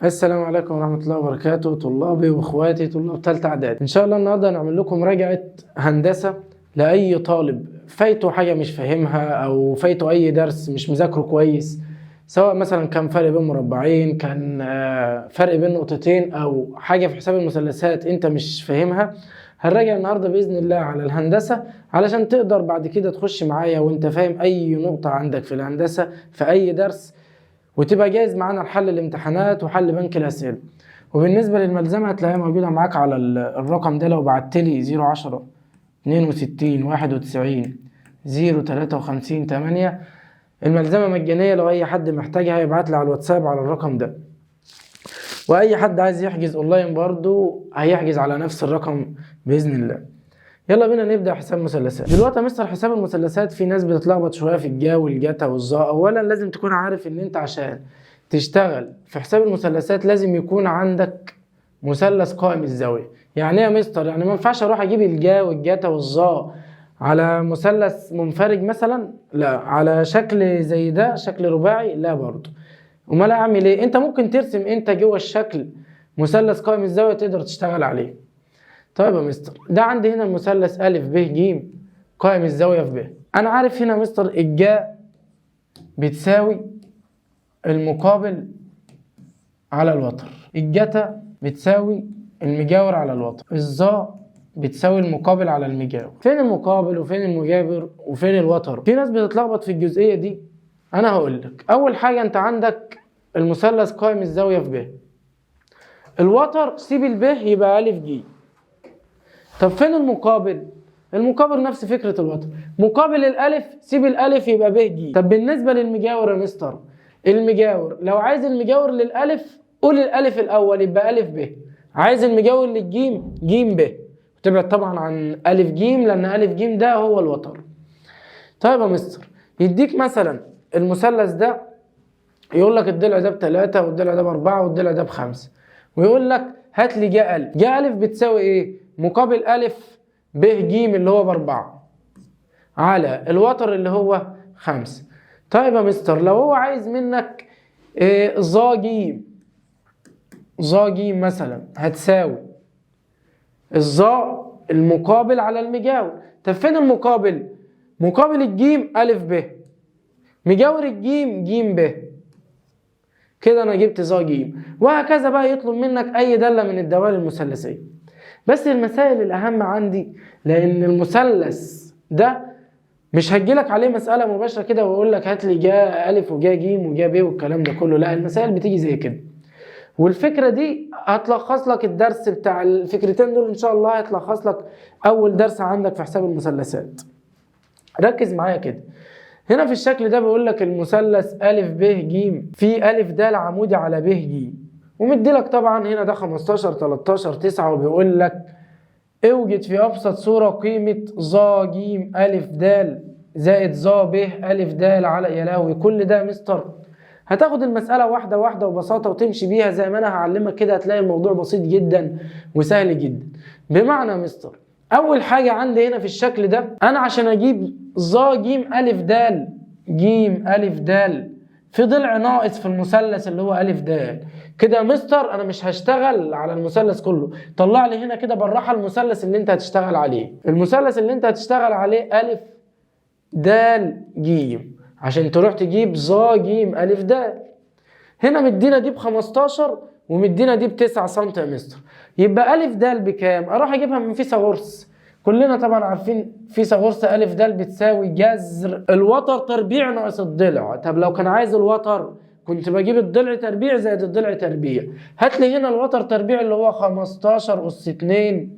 السلام عليكم ورحمة الله وبركاته، طلابي واخواتي طلاب تالتة اعدادي. ان شاء الله النهارده هنعمل لكم مراجعة هندسة لأي طالب فايته حاجة مش فاهمها او فايته اي درس مش مذاكره كويس، سواء مثلا كان فرق بين مربعين، كان فرق بين نقطتين، او حاجة في حساب المثلثات انت مش فاهمها. هنراجع النهارده بإذن الله على الهندسة علشان تقدر بعد كده تخش معايا وانت فاهم اي نقطة عندك في الهندسة في اي درس، وتبقى جاهز معانا لحل الامتحانات وحل بنك الأسئلة. وبالنسبة للملزمة هتلاقيها موجودة معاك على الرقم ده، لو بعتلي 010 62 91 053 8. الملزمة مجانية، لو أي حد محتاجها يبعتلي على الواتساب على الرقم ده، وأي حد عايز يحجز أونلاين برضو هيحجز على نفس الرقم بإذن الله. يلا بينا نبدأ حساب مثلثات. دلوقتي يا مستر حساب المثلثات في ناس بتتلخبط شوية في الجا والجتا والظا. أولا لازم تكون عارف إن أنت عشان تشتغل في حساب المثلثات لازم يكون عندك مثلث قائم الزاوية. يعني إيه يا مستر؟ يعني ما ينفعش أروح أجيب الجا والجتا والظا على مثلث منفرج مثلا، لا، على شكل زي ده شكل رباعي لا برضه. أمال أعمل إيه؟ أنت ممكن ترسم أنت جوه الشكل مثلث قائم الزاوية تقدر تشتغل عليه. طيب يا مستر، ده عندي هنا المثلث أ ب ج قائم الزاوية في ب. أنا عارف هنا مستر الجاء بتساوي المقابل على الوتر، الجتا بتساوي المجاور على الوتر، الظا بتساوي المقابل على المجاور. فين المقابل وفين المجاور وفين الوتر؟ في ناس بتتلخبط في الجزئية دي. أنا هقول لك. أول حاجة أنت عندك المثلث قائم الزاوية في ب، الوتر سيب الب يبقى أ ج. طب فين المقابل؟ المقابل نفس فكرة الوتر، مقابل الألف سيب الألف يبقى ب ج. طب بالنسبة للمجاور يا مستر، المجاور لو عايز المجاور للألف قول الألف الأول يبقى أ ب، عايز المجاور للجيم ج ب، وتبعد طبعا عن أ ج لأن أ ج ده هو الوتر. طيب يا مستر، يديك مثلا المثلث ده يقول لك الضلع ده ب3 والضلع ده ب4 والضلع ده ب5، ويقول لك هات لي جا ألف. جا ألف بتساوي إيه؟ مقابل أ ب ج اللي هو ب4 على الوتر اللي هو 5. طيب يا مستر، لو هو عايز منك ظا ج، ظا ج مثلا هتساوي الظا المقابل على المجاور. طب فين المقابل؟ مقابل الجيم أ ب، مجاور الجيم ج ب. كده انا جبت ظا ج. وهكذا بقى يطلب منك اي دالة من الدوال المثلثية. بس المسائل الاهم عندي، لان المثلث ده مش هتجيلك عليه مسألة مباشرة كده ويقول لك هات لي جا أ وجا ج وجا ب والكلام ده كله، لا، المسائل بتيجي زي كده. والفكرة دي هتلخص لك الدرس بتاع الفكرتين دول ان شاء الله، هتلخص لك اول درس عندك في حساب المثلثات. ركز معايا كده. هنا في الشكل ده بيقول لك المثلث أ ب ج في أ د عمودي على ب ج، ومدي لك طبعا هنا ده 15 13 9، وبيقول لك اوجد في ابسط صوره قيمه ظا ج أ د زائد ظا ب أ د على يلاوي. كل ده مستر هتاخد المساله واحده واحده وببساطه وتمشي بيها زي ما انا هعلمك كده، هتلاقي الموضوع بسيط جدا وسهل جدا. بمعنى مستر، اول حاجه عندي هنا في الشكل ده انا عشان اجيب ظا ج أ د ج أ د في ضلع ناقص في المثلث اللي هو أ د كده. مستر انا مش هشتغل على المثلث كله، طلع لي هنا كده بالراحه المثلث اللي انت هتشتغل عليه. المثلث اللي انت هتشتغل عليه أ د ج عشان تروح تجيب ظا ج أ د. هنا مدينا دي ب15 ومدينا دي ب9 سم يا مستر، يبقى أ د بكام؟ اروح اجيبها من فيثاغورس. كلنا طبعا عارفين فيثاغورس أ د بتساوي جذر الوتر تربيع ناقص الضلع. طب لو كان عايز الوتر كنت بجيب الضلع تربيع زائد الضلع تربيع. هات لي هنا الوتر تربيع اللي هو 15 أس 2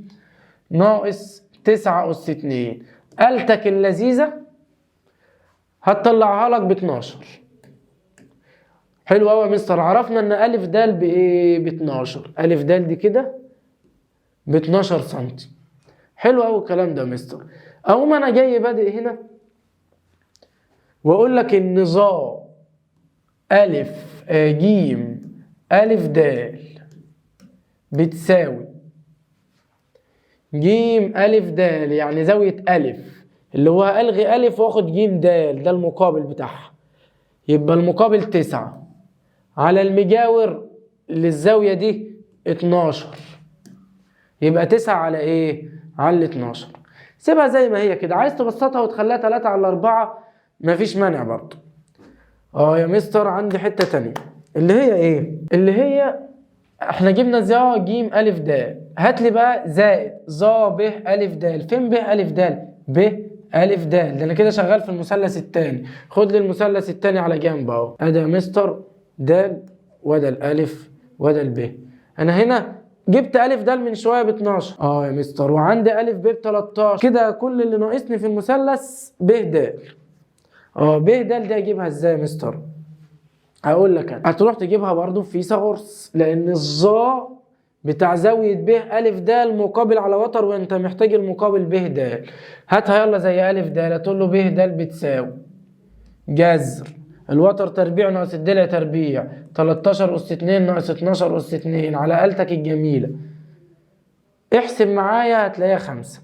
ناقص 9 أس 2. آلتك اللذيذة هتطلعها لك ب12. حلو قوي يا مستر، عرفنا ان أ د بايه؟ ب12. أ د دي كده ب12 سم. حلو قوي الكلام ده يا مستر. اقوم انا جاي بادئ هنا واقول لك ان ظا أ ج أ د بتساوي ج أ د، يعني زاوية أ اللي هو ألغي أ واخد ج د، ده المقابل بتاعها، يبقى المقابل 9 على المجاور للزاوية دي 12، يبقى 9 على ايه؟ على 12. سيبها زي ما هي كده. عايز تبسطها وتخليها 3 على 4 مفيش مانع برضه. يا مستر عندي حتة تانية اللي هي ايه؟ اللي هي احنا جبنا ظا ج أ د، هات لي بقى زائد ظا ب أ د. فين ب أ د؟ ب أ د، ده انا كده شغال في المثلث التاني. خد لي المثلث التاني على جنب اهو. ادي يا مستر د وده الالف وده الب. انا هنا جبت أ د من شويه ب 12 يا مستر، وعندي أ ب 13. كده كل اللي ناقصني في المثلث ب د. ب د دي اجيبها ازاي يا مستر؟ هقول لك انا. هتروح تجيبها برضو في فيثاغورس، لان الظا بتاع زاويه ب أ د مقابل على وتر، وانت محتاج المقابل ب د. هاتها يلا زي أ د. هتقول له ب د بتساوي جذر الوتر تربيع ناقص الضلع تربيع 13 أس 2 ناقص 12 أس 2 على آلتك الجميلة. احسب معايا هتلاقيها 5.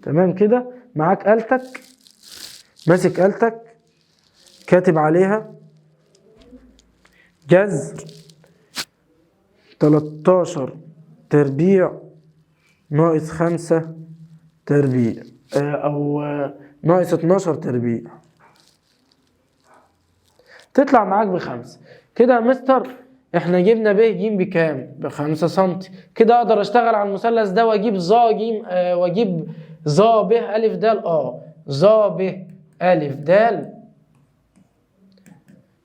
تمام كده؟ معاك آلتك، ماسك آلتك كاتب عليها جذر 13 تربيع ناقص 5 تربيع أو ناقص 12 تربيع، تطلع معاك ب5. كده يا مستر احنا جبنا ب ج بكام؟ ب5 سم. كده اقدر اشتغل على المثلث ده واجيب ظا ج واجيب ظا ب أ د. ظا ب أ د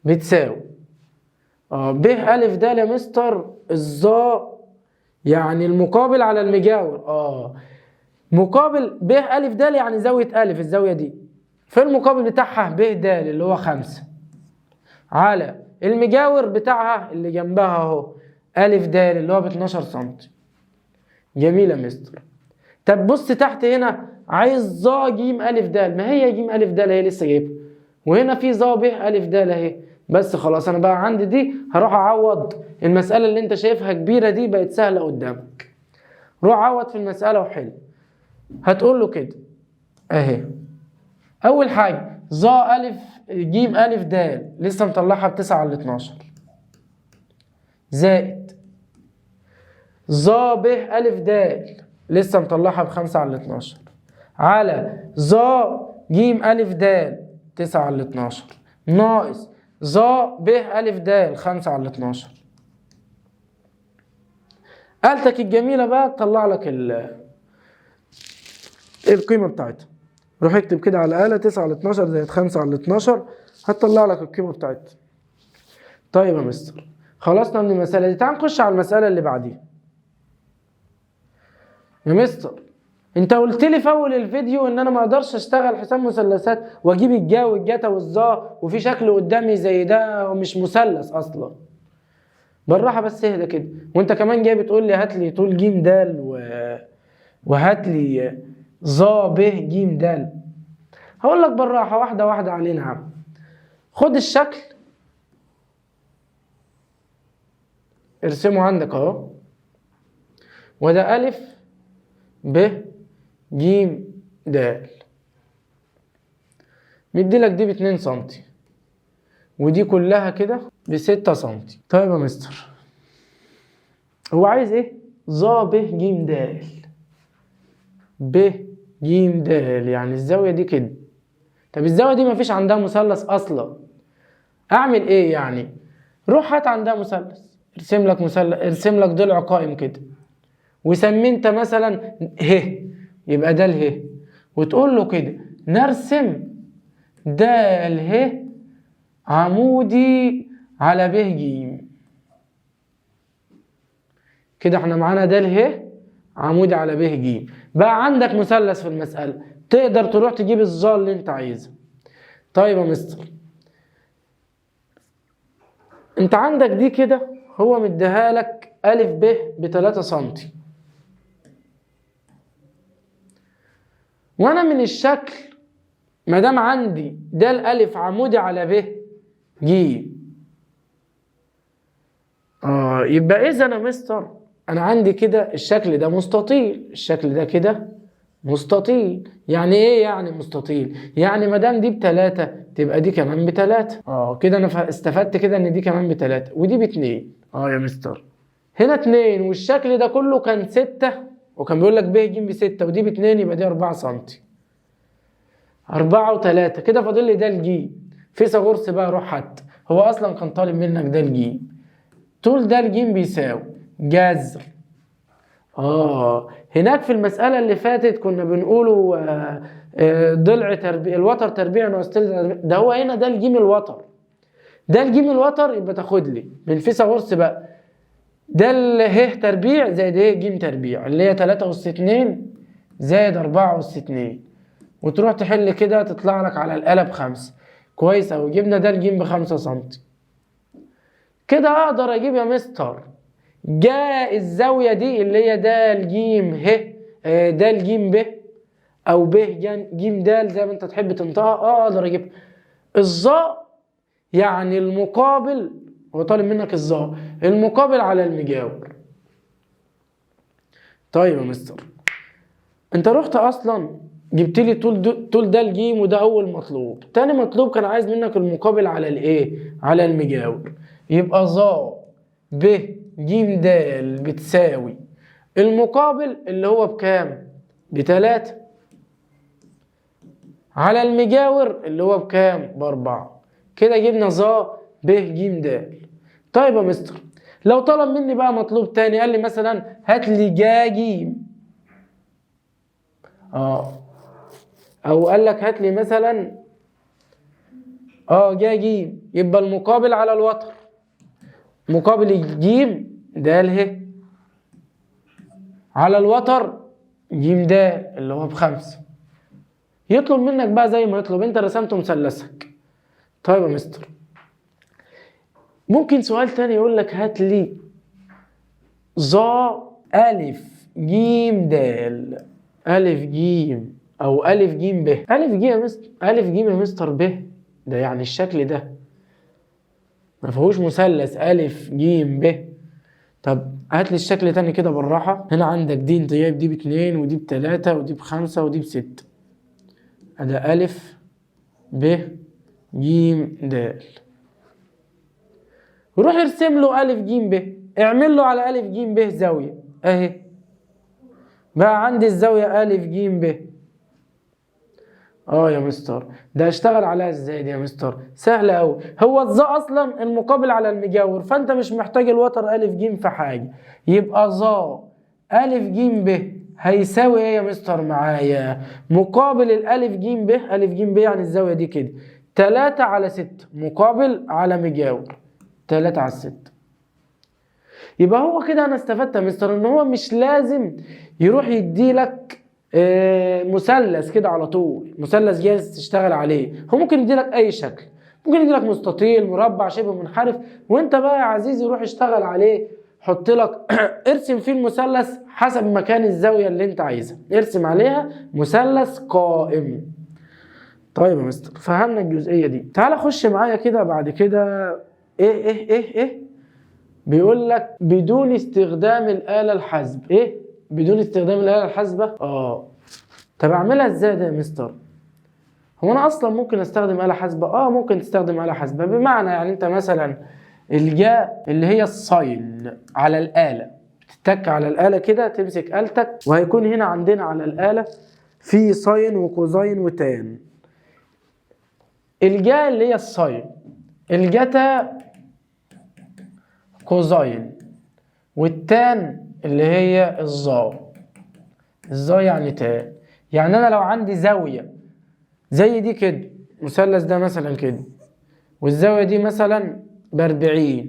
بتساوي ب أ د يا مستر. الظا يعني المقابل على المجاور. مقابل ب أ د يعني زاوية أ، الزاوية دي في المقابل بتاعها ب د اللي هو 5 على المجاور بتاعها اللي جنبها اهو أ د اللي هو ب 12 سم. جميل يا مستر. طب بص تحت هنا عايز ظا ج أ د. ما هي ج أ د هي لسه جايبها، وهنا في ظا ب أ د اهي. بس خلاص انا بقى عندي دي، هروح اعوض. المسألة اللي انت شايفها كبيرة دي بقت سهلة قدامك. روح عوض في المسألة وحل. هتقول له كده اهي. اول حاجة ظا أ ج أ د لسه مطلعها ب 9 على 12 زائد ظا ب أ د لسه مطلعها ب 5 على 12 على ظا ج أ د 9 على 12 ناقص ظا ب أ د 5 على 12. آلتك الجميلة بقى تطلع لك القيمة بتاعتها. روح اكتب كده على الآلة 9 على 12 زائد 5 على 12 هتطلع لك القيمة بتاعتها. طيب يا مستر خلصنا من المسألة دي، تعال نخش على المسألة اللي بعديها. يا مستر انت قلت لي في اول الفيديو ان انا ما اقدرش اشتغل حساب مثلثات واجيب الجا والجتا والظا وفي شكل قدامي زي ده ومش مثلث اصلا. بالراحه بس اهدى كده. وانت كمان جاي بتقول لي هات لي طول ج د وهات لي ظا ب ج د. هقول لك بالراحه واحده واحده علينا يا عم. خد الشكل ارسمه عندك اهو، وده أ ب ج د مديلك دي ب2 سم ودي كلها كده ب6 سم. طيب يا مستر هو عايز ايه؟ ظا ب ج د. ب ج د يعني الزاويه دي كده. طب الزاويه دي مفيش عندها مثلث اصلا، اعمل ايه يعني؟ روح هات عندها مثلث، ارسم لك مثلث، ارسم لك ضلع قائم كده وسميه انت مثلا ه، يبقى ده اله، وتقول له كده نرسم ده اله عمودي على ب ج. كده احنا معانا ده اله عمودي على ب ج. بقى عندك مثلث في المسألة، تقدر تروح تجيب الظا اللي انت عايزها. طيب يا مستر انت عندك دي كده هو مديها لك أ ب ب3 سم، وانا من الشكل ما دام عندي ده الالف عمودي على ب ج يبقى اذا يا مستر انا عندي كده الشكل ده مستطيل، الشكل ده كده مستطيل. يعني ايه يعني مستطيل؟ يعني ما دام دي ب3 تبقى دي كمان ب3. كده انا استفدت كده ان دي كمان ب3 ودي ب2. يا مستر، هنا 2 والشكل ده كله كان 6 وكان بيقول لك ب ج ب6 ودي ب2 يبقى دي 4 سم. 4 و3 كده فاضل لي ده الج. فيثاغورس بقى روح حتى هو اصلا كان طالب منك ده الج. طول ده الج بيساوي جذر. هناك في المسألة اللي فاتت كنا بنقوله ضلع تربيع الوتر تربيع ناقص تلت تربيع. ده هو هنا ده الجيم الوتر. ده الجيم الوتر يبقى تاخد لي من فيثاغورس بقى ده ه تربيع زائد ه ج تربيع اللي هي 3 أس 2 زائد 4 أس 2 وتروح تحل كده تطلع لك على الآلة ب5. كويس أوي. جبنا ده الجيم ب5 سم. كده أقدر أجيب يا مستر جاء الزاوية دي اللي هي ده الجيم ه ده الجيم ب أو ب جيم د زي ما أنت تحب تنطقها. أقدر أجيب الظاء يعني المقابل. هو طالب منك الظاء المقابل على المجاور. طيب يا مستر، أنت رحت أصلا جبت لي طول ده الجيم وده أول مطلوب. تاني مطلوب كان عايز منك المقابل على الإيه؟ على المجاور. يبقى ظاء ب ج د بتساوي المقابل اللي هو بكام؟ ب3 على المجاور اللي هو بكام؟ ب4. كده جبنا ظا ب ج د. طيب يا مستر، لو طلب مني بقى مطلوب تاني قال لي مثلا هات لي جا ج او قال لك هات لي مثلا جا ج، يبقى المقابل على الوتر مقابل الجيم د ه على الوتر ج د اللي هو ب5. يطلب منك بقى زي ما يطلب. انت رسمت مثلثك. طيب يا مستر، ممكن سؤال تاني يقول لك هات لي ظا ألف جيم د ألف جيم أو ألف جيم ب. ألف جيم يا مستر، ألف جيم يا مستر ب ده يعني الشكل ده ما فيهوش مثلث ألف جيم ب. طب هات لي الشكل تاني كده بالراحة. هنا عندك دي انت جايب دي ب2 ودي ب3 ودي ب5 ودي ب6. أدا ألف ب جيم د. روح ارسم له ألف جيم ب. اعمل له على ألف جيم ب زاوية اهي. بقى عندي الزاوية ألف جيم ب. يا مستر، ده اشتغل عليها ازاي دي يا مستر؟ سهلة أوي. هو الظا أصلا المقابل على المجاور فأنت مش محتاج الوتر ألف جيم في حاجة. يبقى ظا ألف جيم ب هيساوي ايه يا مستر معايا؟ مقابل الألف جيم ب. ألف جيم ب يعني الزاوية دي كده 3 على 6 مقابل على مجاور 3 على 6. يبقى هو كده أنا استفدت يا مستر إن هو مش لازم يروح يديلك مثلث كده على طول، مثلث جاهز تشتغل عليه. هو ممكن يديلك اي شكل، ممكن يديلك مستطيل مربع شبه منحرف وانت بقى يا عزيزي روح اشتغل عليه. حط لك ارسم فيه المثلث حسب مكان الزاويه اللي انت عايزها، ارسم عليها مثلث قائم. طيب يا مستر فهمنا الجزئيه دي. تعال خش معايا كده بعد كده. ايه بيقول لك بدون استخدام الآلة الحاسبة. بدون استخدام الآلة الحاسبة؟ طب اعملها ازاي ده يا مستر؟ هو انا اصلا ممكن استخدم آلة حاسبة؟ ممكن تستخدم آلة حاسبة. بمعنى يعني انت مثلا الجاء اللي هي الساين على الآلة، تتك على الآلة كده تمسك آلتك وهيكون هنا عندنا على الآلة في ساين وكوزاين وتان. الجاء اللي هي الساين، الجتا كوزاين، والتان اللي هي الظا. الظا يعني تان. يعني انا لو عندي زاويه زي دي كده، مثلث ده مثلا كده والزاويه دي مثلا ب40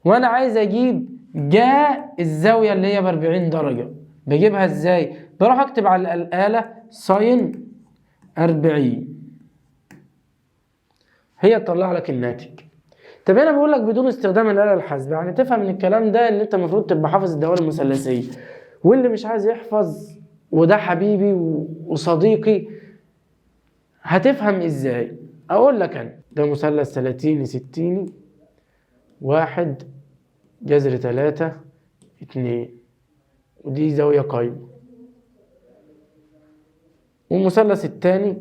وانا عايز اجيب جاء الزاويه اللي هي ب40 درجه، بجيبها ازاي؟ بروح اكتب على الاله ساين 40 هي تطلع لك الناتج. طب هنا بيقول لك بدون استخدام الآلة الحاسبة، يعني تفهم من الكلام ده ان انت المفروض تبقى حافظ الدوائر المثلثية. واللي مش عايز يحفظ وده حبيبي وصديقي هتفهم ازاي؟ اقول لك انا ده مثلث 30 60 1 جذر 3 2 ودي زاوية قايمة. والمثلث التاني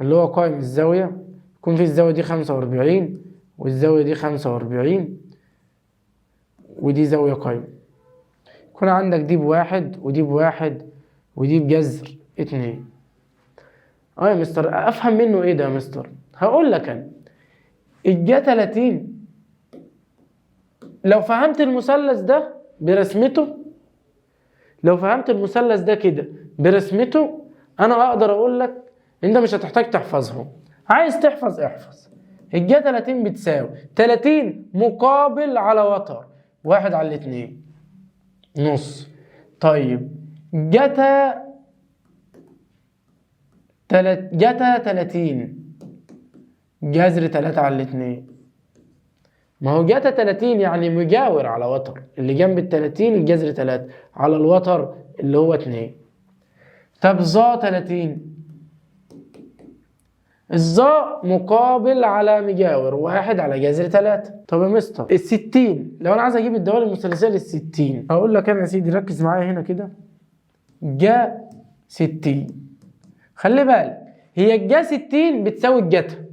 اللي هو قائم الزاوية يكون فيه الزاوية دي 45 والزاوية دي 45 ودي زاوية قائمة، يكون عندك دي بواحد ودي بواحد ودي بجذر 2. يا مستر افهم منه ايه ده يا مستر؟ هقول لك انا الجا 30 لو فهمت المثلث ده برسمته، لو فهمت المثلث ده كده برسمته انا اقدر اقول لك انت مش هتحتاج تحفظهم. عايز تحفظ احفظ. الجا 30 بتساوي 30 مقابل على وتر 1/2 نص. طيب جتا 30 جذر 3/2. ما هو جتا 30 يعني مجاور على وتر، اللي جنب ال30 الجذر 3 على الوتر اللي هو 2. طب ظا 30 الظا مقابل على مجاور 1/جذر 3. طب يا مستر ال60 لو انا عايز اجيب الدوال المثلثيه لل60 هقول لك انا يا سيدي ركز معايا هنا كده. جا 60 خلي بالك هي الجا 60 بتساوي الجتا،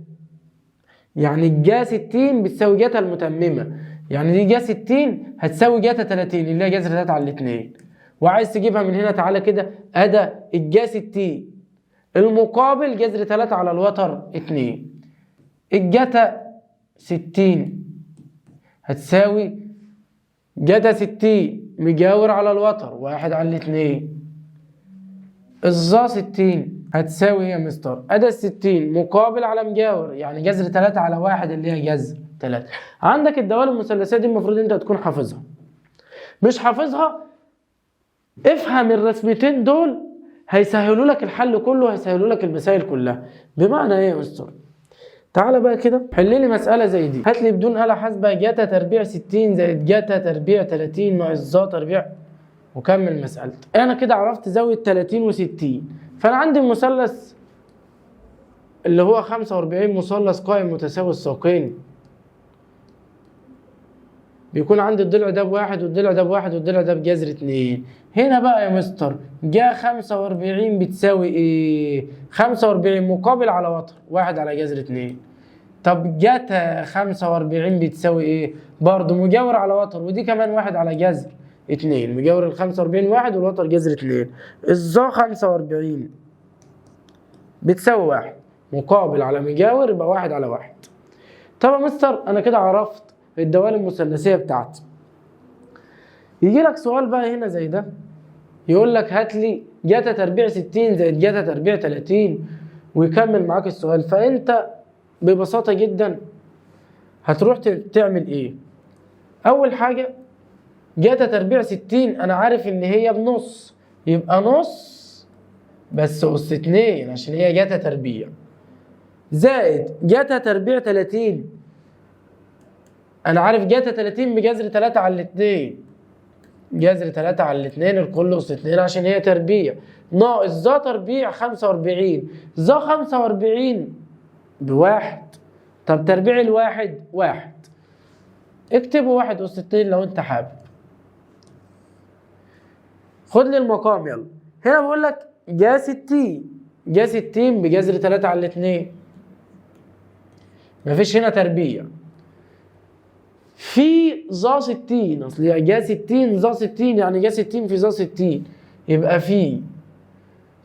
يعني الجا 60 بتساوي جتا المتممه، يعني دي جا 60 هتساوي جتا 30 اللي هي جذر 3/2. وعايز تجيبها من هنا تعالى كده ادا الجا 60 المقابل جذر 3 على الوتر 2. الجتا 60 هتساوي جتا 60 مجاور على الوتر 1/2. الظا 60 هتساوي ايه يا مستر؟ ادا 60 مقابل على مجاور يعني جذر 3 على 1 اللي هي جذر 3. عندك الدوال المثلثيه دي المفروض انت تكون حافظها. مش حافظها افهم الرسمتين دول هيسهلوا لك الحل كله، هيسهلوا لك المسائل كلها. بمعنى ايه يا مستر؟ تعالى بقى كده حل لي مساله زي دي. هات لي بدون آلة حاسبه جتا تربيع 60 زائد جتا تربيع 30 ناقص ظا تربيع وكمل مسألتك. انا كده عرفت زاويه 30 و60. فانا عندي المثلث اللي هو 45 مثلث قائم متساوي الساقين، بيكون عندي الضلع ده بواحد والضلع ده بواحد والضلع ده بجذر 2. هنا بقى يا مستر جا 45 بتساوي ايه؟ 45 مقابل على وتر 1/جذر 2. طب جتا 45 بتساوي ايه؟ برضه مجاور على وتر ودي كمان 1/جذر 2. مجاور ال 45 1 والوتر جذر 2. الظا 45 بتساوي 1 مقابل على مجاور يبقى 1/1. طب يا مستر انا كده عرفت الدوال المثلثيه بتاعتي. يجي لك سؤال بقى هنا زي ده يقول لك هات لي جتا تربيع 60 زائد جتا تربيع 30 ويكمل معاك السؤال. فانت ببساطه جدا هتروح تعمل ايه؟ اول حاجه جتا تربيع 60 انا عارف ان هي بنص، يبقى نص بس اس 2 عشان هي جتا تربيع، زائد جتا تربيع 30 انا عارف جتا 30 بجذر 3/2 جذر 3/2 الكل اس 2 عشان هي تربيع، ناقص ظا تربيع 45 ظا 45 بواحد. طب تربيع الواحد 1 اكتبه 1 اس 2 لو انت حابب. خد لي المقام يلا. هنا بقول لك جا 60 بجذر 3/2 مفيش هنا تربيع في ظا 60 اصل هي جا 60 ظا 60 يعني جا 60 في ظا 60 يبقى في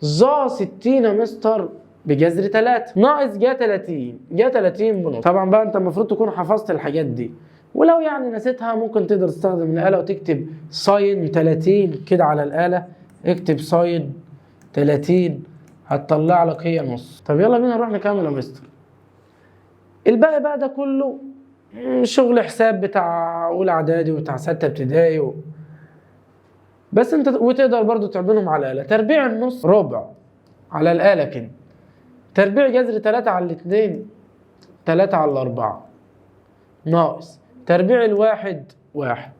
ظا 60 يا مستر بجذر 3 ناقص جا 30 بنص. طبعا بقى انت المفروض تكون حفظت الحاجات دي، ولو يعني نسيتها ممكن تقدر تستخدم الآلة وتكتب ساين 30 كده على الآلة. اكتب ساين 30 هتطلع لك هي نص. طب يلا بينا نروح نكمل يا مستر. الباقي بقى ده كله شغل حساب بتاع اولى اعدادي وبتاع 6 ابتدائي بس انت وتقدر برضو تعملهم على الآلة. تربيع النص ربع على الآلة كده. تربيع جذر 3/2 3/4 ناقص تربيع الواحد 1.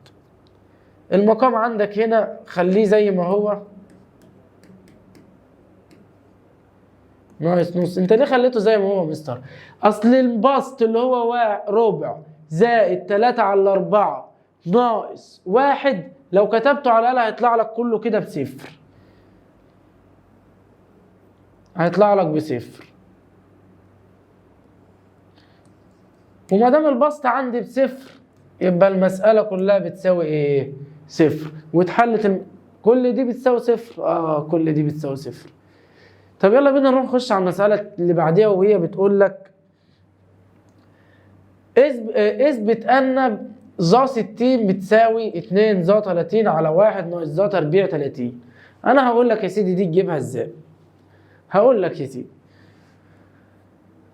المقام عندك هنا خليه زي ما هو ناقص نص. انت ليه خليته زي ما هو مستر؟ اصل البسط اللي هو ربع زائد 3/4 ناقص 1 لو كتبته على الآلة هيطلع لك كله كده بصفر. هيطلع لك بصفر. وما دام البسط عندي بصفر يبقى المسألة كلها بتساوي ايه؟ صفر. واتحلت كل دي بتساوي صفر. كل دي بتساوي صفر. طب يلا بينا نروح نخش على المسألة اللي بعديها، وهي بتقول لك اثبت ان ظا 60 بتساوي 2 ظا 30 على 1 ناقص ظا تربيع 30. انا هقول لك يا سيدي دي تجيبها ازاي. هقول لك يا سيدي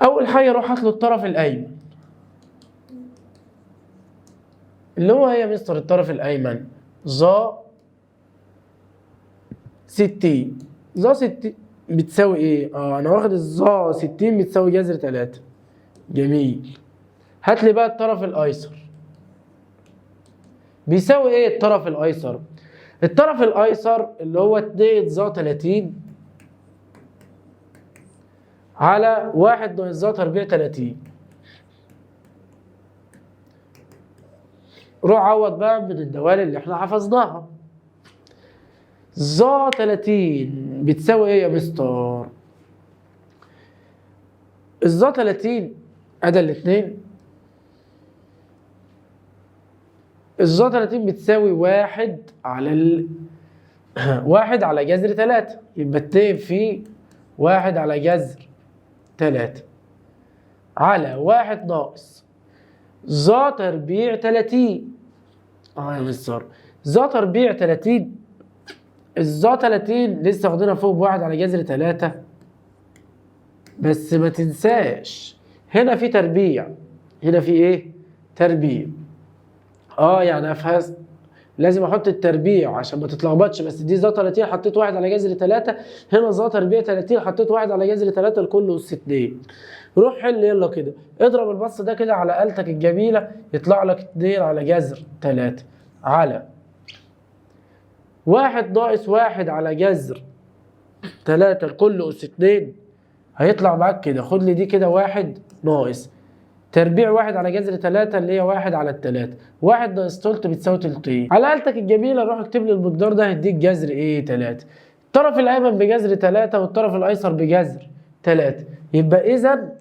اول حاجة روح هات له الطرف الايمن، اللي هو هي مستر الطرف الايمن ظا 60. ظا 60 بتساوي ايه؟ انا واخد الظا 60 بتساوي جذر 3. جميل. هات لي بقى الطرف الايسر. بيساوي ايه الطرف الايسر؟ الطرف الايسر اللي هو 2 ظا 30 على 1 ناقص ظا تربيع 30. روح عوض بقى من الدوال اللي احنا حفظناها. ظا 30 بتساوي ايه يا مستر؟ الظا 30 ادي الاثنين. الظا 30 بتساوي 1 على 1 على جذر 3. يبقى التاء في 1 على جذر 3 على 1 ناقص ظا تربيع 30. يا مستر ظا تربيع 30. الظا 30 لسه واخدينها فوق بواحد على جذر 3. بس ما تنساش هنا في تربيع. هنا في ايه؟ تربيع. يعني افهز لازم احط التربيع عشان ما تتلخبطش. بس دي ظا 30 حطيت 1 على جذر 3. هنا ظا تربيع 30 حطيت 1 على جذر 3 الكل اس 2. روح حل يلا كده. اضرب البسط ده كده على آلتك الجميلة يطلع لك 2 على جذر 3 على 1 ناقص 1 على جذر 3 الكل اس 2. هيطلع معاك كده. خد لي دي كده 1 ناقص تربيع 1 على جذر 3 اللي هي 1 على 3. 1 ناقص تلت بتساوي تلتين. على آلتك الجميلة روح اكتب لي المقدار ده هيديك جذر ايه؟ 3. الطرف الأيمن بجذر 3 والطرف الأيسر بجذر 3. يبقى إذا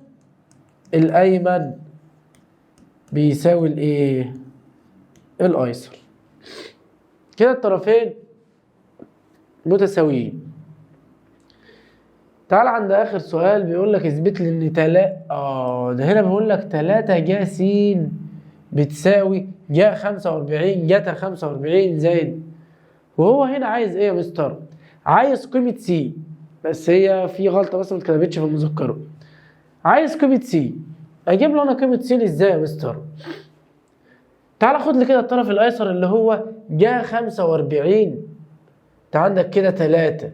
الأيمن بيساوي الايه؟ الأيسر. كده الطرفين متساويين. تعال عند اخر سؤال بيقول لك اثبت لي ان ده هنا بيقول لك 3 جا س بتساوي جا 45 جتا 45 زائد. وهو هنا عايز ايه يا مستر؟ عايز قيمة س. بس هي في غلطة بس ما اتكتبتش في المذكرة. عايز قيمة س. اجيب له انا قيمة س ازاي يا مستر؟ تعال خد لي كده الطرف الايسر اللي هو جا 45. انت عندك كده 3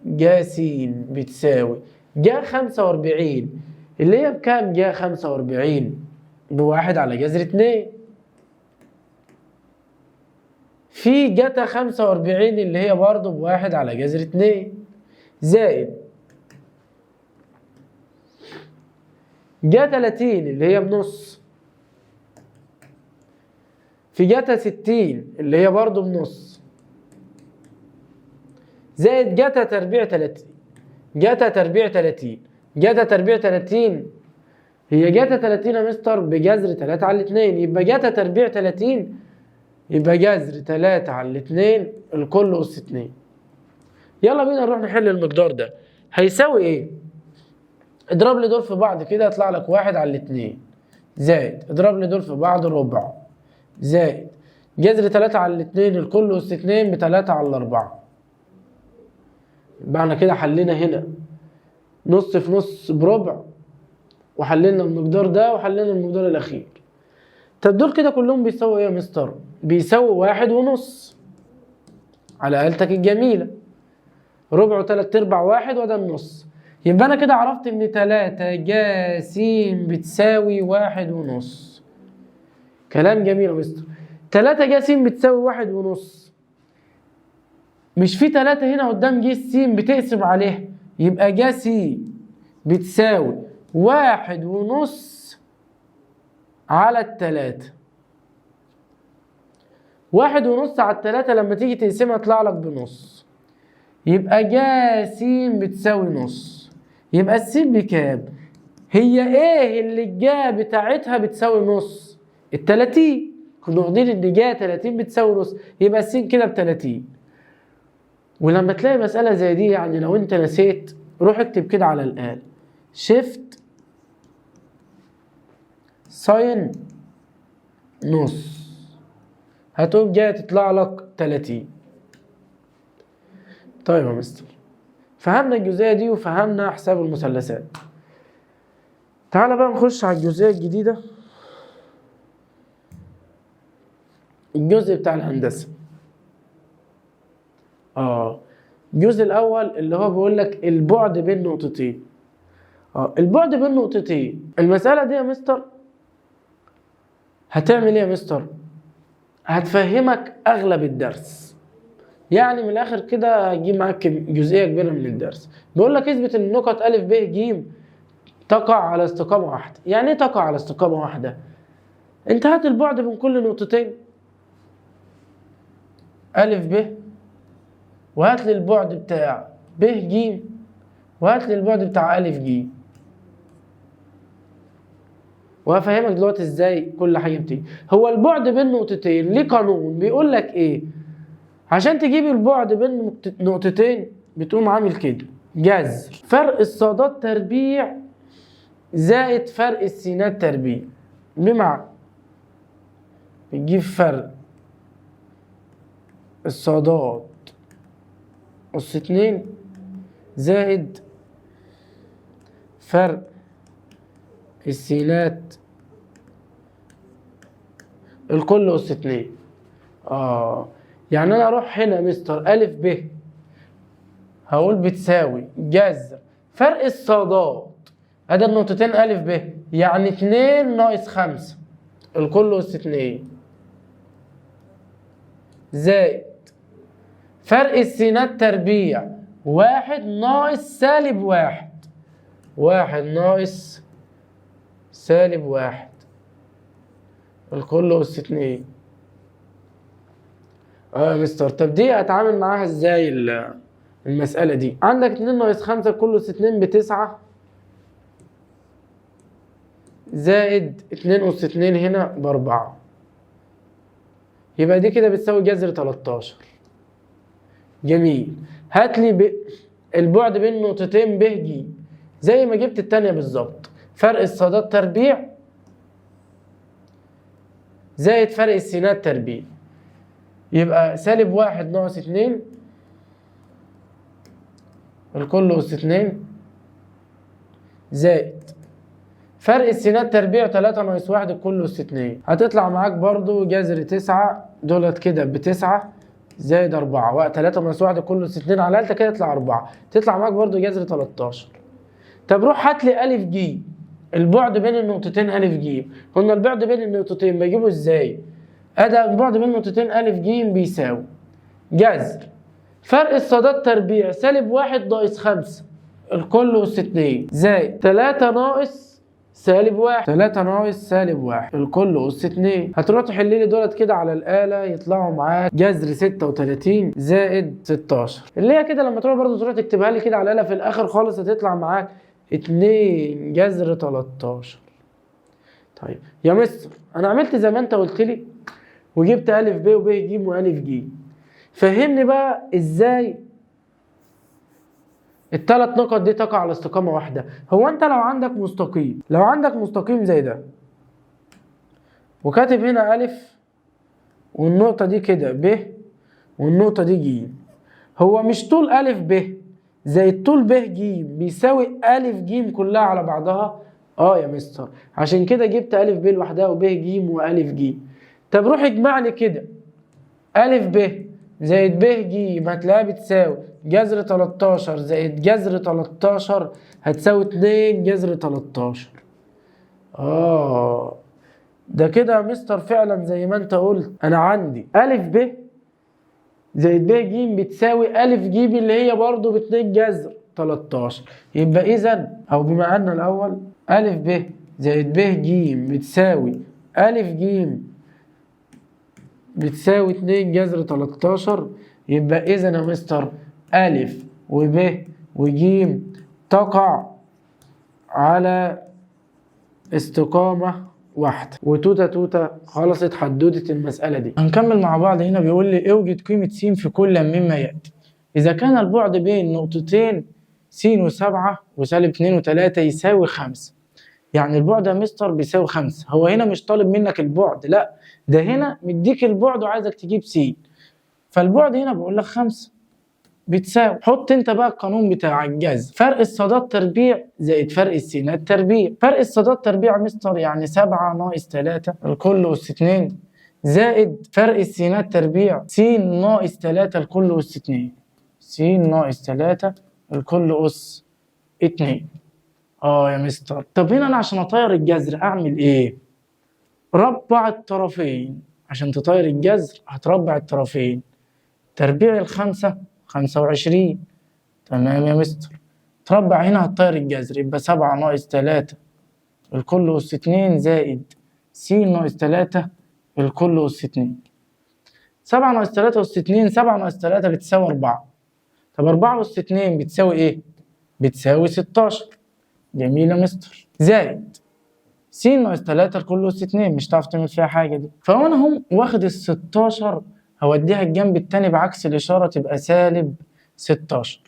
جا س بتساوي جا 45 اللي هي بكام؟ جا 45 بواحد على جذر 2 في جتا 45 اللي هي برضه بواحد على جذر 2 زائد جا 30 اللي هي بنص في جتا 60 اللي هي برضه بنص زائد جتا تربيع 30. جتا تربيع 30. جتا تربيع 30 هي جتا 30 يا مستر بجذر 3 على 2. يبقى جتا تربيع 30 يبقى جذر 3 على 2 الكل أس 2. يلا بينا نروح نحل المقدار ده. هيساوي ايه؟ اضرب لي دول في بعض كده يطلع لك 1 على 2 زائد اضرب لي دول في بعض ربع زائد جذر 3 على 2 الكل أس 2 ب 3 على 4. يبقى احنا كده حلينا هنا نص في نص بربع وحللنا المقدار ده وحللنا المقدار الأخير. طب دول كده كلهم بيساووا ايه يا مستر؟ بيساووا 1 ونص على آلتك الجميلة. ربع وتلات ارباع 1 وده النص. يبقى انا كده عرفت ان 3 جا س بتساوي 1 ونص. كلام جميل يا مستر. 3 جا س بتساوي 1 ونص. مش في 3 هنا قدام جا س بتقسم عليها. يبقى جا س بتساوي 1 ونص على 3. 1 ونص على 3 لما تيجي تقسمها تطلع لك بنص. يبقى جا س بتساوي نص. يبقى السين بكام؟ هي ايه اللي الجا بتاعتها بتساوي نص؟ ال30. كنا واخدين ان جا 30 بتساوي نص، يبقى السين كده ب30. ولما تلاقي مسألة زي دي، يعني لو انت نسيت روح اكتب كده على الآلة شيفت ساين نص، هتقوم جاي تطلع لك 30. طيب يا مستر، فهمنا الجزئية دي وفهمنا حساب المثلثات. تعالى بقى نخش على الجزئية الجديدة، الجزء بتاع الهندسة. الجزء الأول اللي هو بيقول لك البعد بين نقطتين. البعد بين نقطتين، المسألة دي يا مستر هتعمل ايه يا مستر؟ هتفهمك أغلب الدرس، يعني من الآخر كده هتجيب معاك جزئية كبيرة من الدرس. بيقول لك اثبت ان النقط أ ب ج تقع على استقامة واحدة. يعني ايه تقع على استقامة واحدة؟ انت هات البعد بين كل نقطتين أ ب، وهات لي البعد بتاع ب ج، وهات لي البعد بتاع أ ج، وهفهمك دلوقتي ازاي كل حاجة بتيجي. هو البعد بين نقطتين ليه قانون بيقول لك ايه؟ عشان تجيب البعد بين نقطتين بتقوم عامل كده، جذر فرق الصادات تربيع زائد فرق السينات تربيع. بمعنى بتجيب فرق الصادات أس 2 زائد فرق السينات الكل أس 2. يعني أنا أروح هنا مستر أ ب، هقول بتساوي جذر فرق الصادات أدي النقطتين أ ب، يعني 2 ناقص 5 الكل أس 2 زائد فرق السينات تربيع 1 ناقص سالب 1، 1 ناقص سالب 1 الكل أس 2. يا مستر، طب دي أتعامل معاها ازاي المسألة دي؟ عندك 2 ناقص 5 كله أس 2 ب9 زائد 2 أس 2 هنا ب4، يبقى دي كده بتساوي جذر 13. جميل. هات لي البعد بين نقطتين ب ج زي ما جبت التانية بالظبط، فرق الصادات تربيع زائد فرق السينات تربيع، يبقى سالب 1 ناقص 2 الكل أس 2 زائد فرق السينات تربيع 3 ناقص 1 الكل أس 2. هتطلع معاك برضو جذر 9 دولت كده ب9 زائد 4 3 ناقص 1 الكل أس 2 على التالتة كده يطلع 4، تطلع معاك برضو جذر 13. طب روح هات لي أ ج، البعد بين النقطتين أ ج. قلنا البعد بين النقطتين بجيبه ازاي؟ أدا البعد بين النقطتين أ ج بيساوي جذر فرق الصادات تربيع سالب 1 ناقص 5 الكل أس 2 زائد 3 ناقص سالب 1، 3 ناقص سالب 1 الكل أس 2. هتروح تحل لي دولت كده على الآلة يطلعوا معاك جذر 36 زائد 16، اللي هي كده لما تروح برضو تروح تكتبها لي كده على الآلة في الآخر خالص هتطلع معاك 2 جذر 13. طيب يا مستر، أنا عملت زي ما أنت قلت لي وجبت أ ب وب ج وأ ج، فهمني بقى ازاي الثلاث نقط دي تقع على استقامة واحدة. هو انت لو عندك مستقيم زي ده وكاتب هنا أ والنقطة دي كده ب والنقطة دي ج، هو مش طول أ ب زي طول ب ج بيساوي أ ج كلها على بعضها؟ يا مستر، عشان كده جبت أ ب لوحدها وب ج وأ ج. طب روح اجمع لي كده أ ب زائد ب ج هتلاقيها بتساوي جذر 13 زائد جذر 13 هتساوي 2 جذر 13. ده كده يا مستر فعلا زي ما انت قلت، انا عندي أ ب زائد ب ج بتساوي أ ج اللي هي برضو ب 2 جذر 13. يبقى اذا او بما ان الاول أ ب زائد ب ج بتساوي أ ج بتساوي 2 جذر 13، يبقى إذا يا مستر أ وب وج تقع على استقامة واحدة. وتوتة توتة خلصت حدودة المسألة دي. هنكمل مع بعض. هنا بيقول لي اوجد قيمة س في كل مما يأتي. إذا كان البعد بين نقطتين س و7 وسالب 2 و3 يساوي 5. يعني البعد يا مستر بيساوي 5. هو هنا مش طالب منك البعد، لا ده هنا مديك البعد وعايزك تجيب س. فالبعد هنا بقول لك 5 بتساوي، حط انت بقى القانون بتاع الجذر، فرق الصادات تربيع زائد فرق السينات تربيع. فرق الصادات تربيع مستر يعني 7 ناقص 3 الكل أس 2 زائد فرق السينات تربيع س ناقص 3 الكل أس 2. س ناقص 3 الكل أس 2. يا مستر، طب هنا انا عشان اطير الجذر اعمل ايه؟ ربع الطرفين. عشان تطير الجذر هتربع الطرفين. تربيع الخمسة 25. تمام يا مستر. تربع هنا هتطير الجذر، يبقى 7 ناقص 3 الكل أس 2 زائد س ناقص 3 الكل أس 2. 7 ناقص 3 أس 2، 7 ناقص 3 بتساوي 4. طب 4 أس 2 بتساوي ايه؟ بتساوي 16. جميل يا مستر. زائد س ناقص 3 الكل أس 2، مش هتعرف تعمل فيها حاجة دي. فأنا هم واخد ال 16 هوديها الجنب التاني بعكس الإشارة تبقى سالب 16.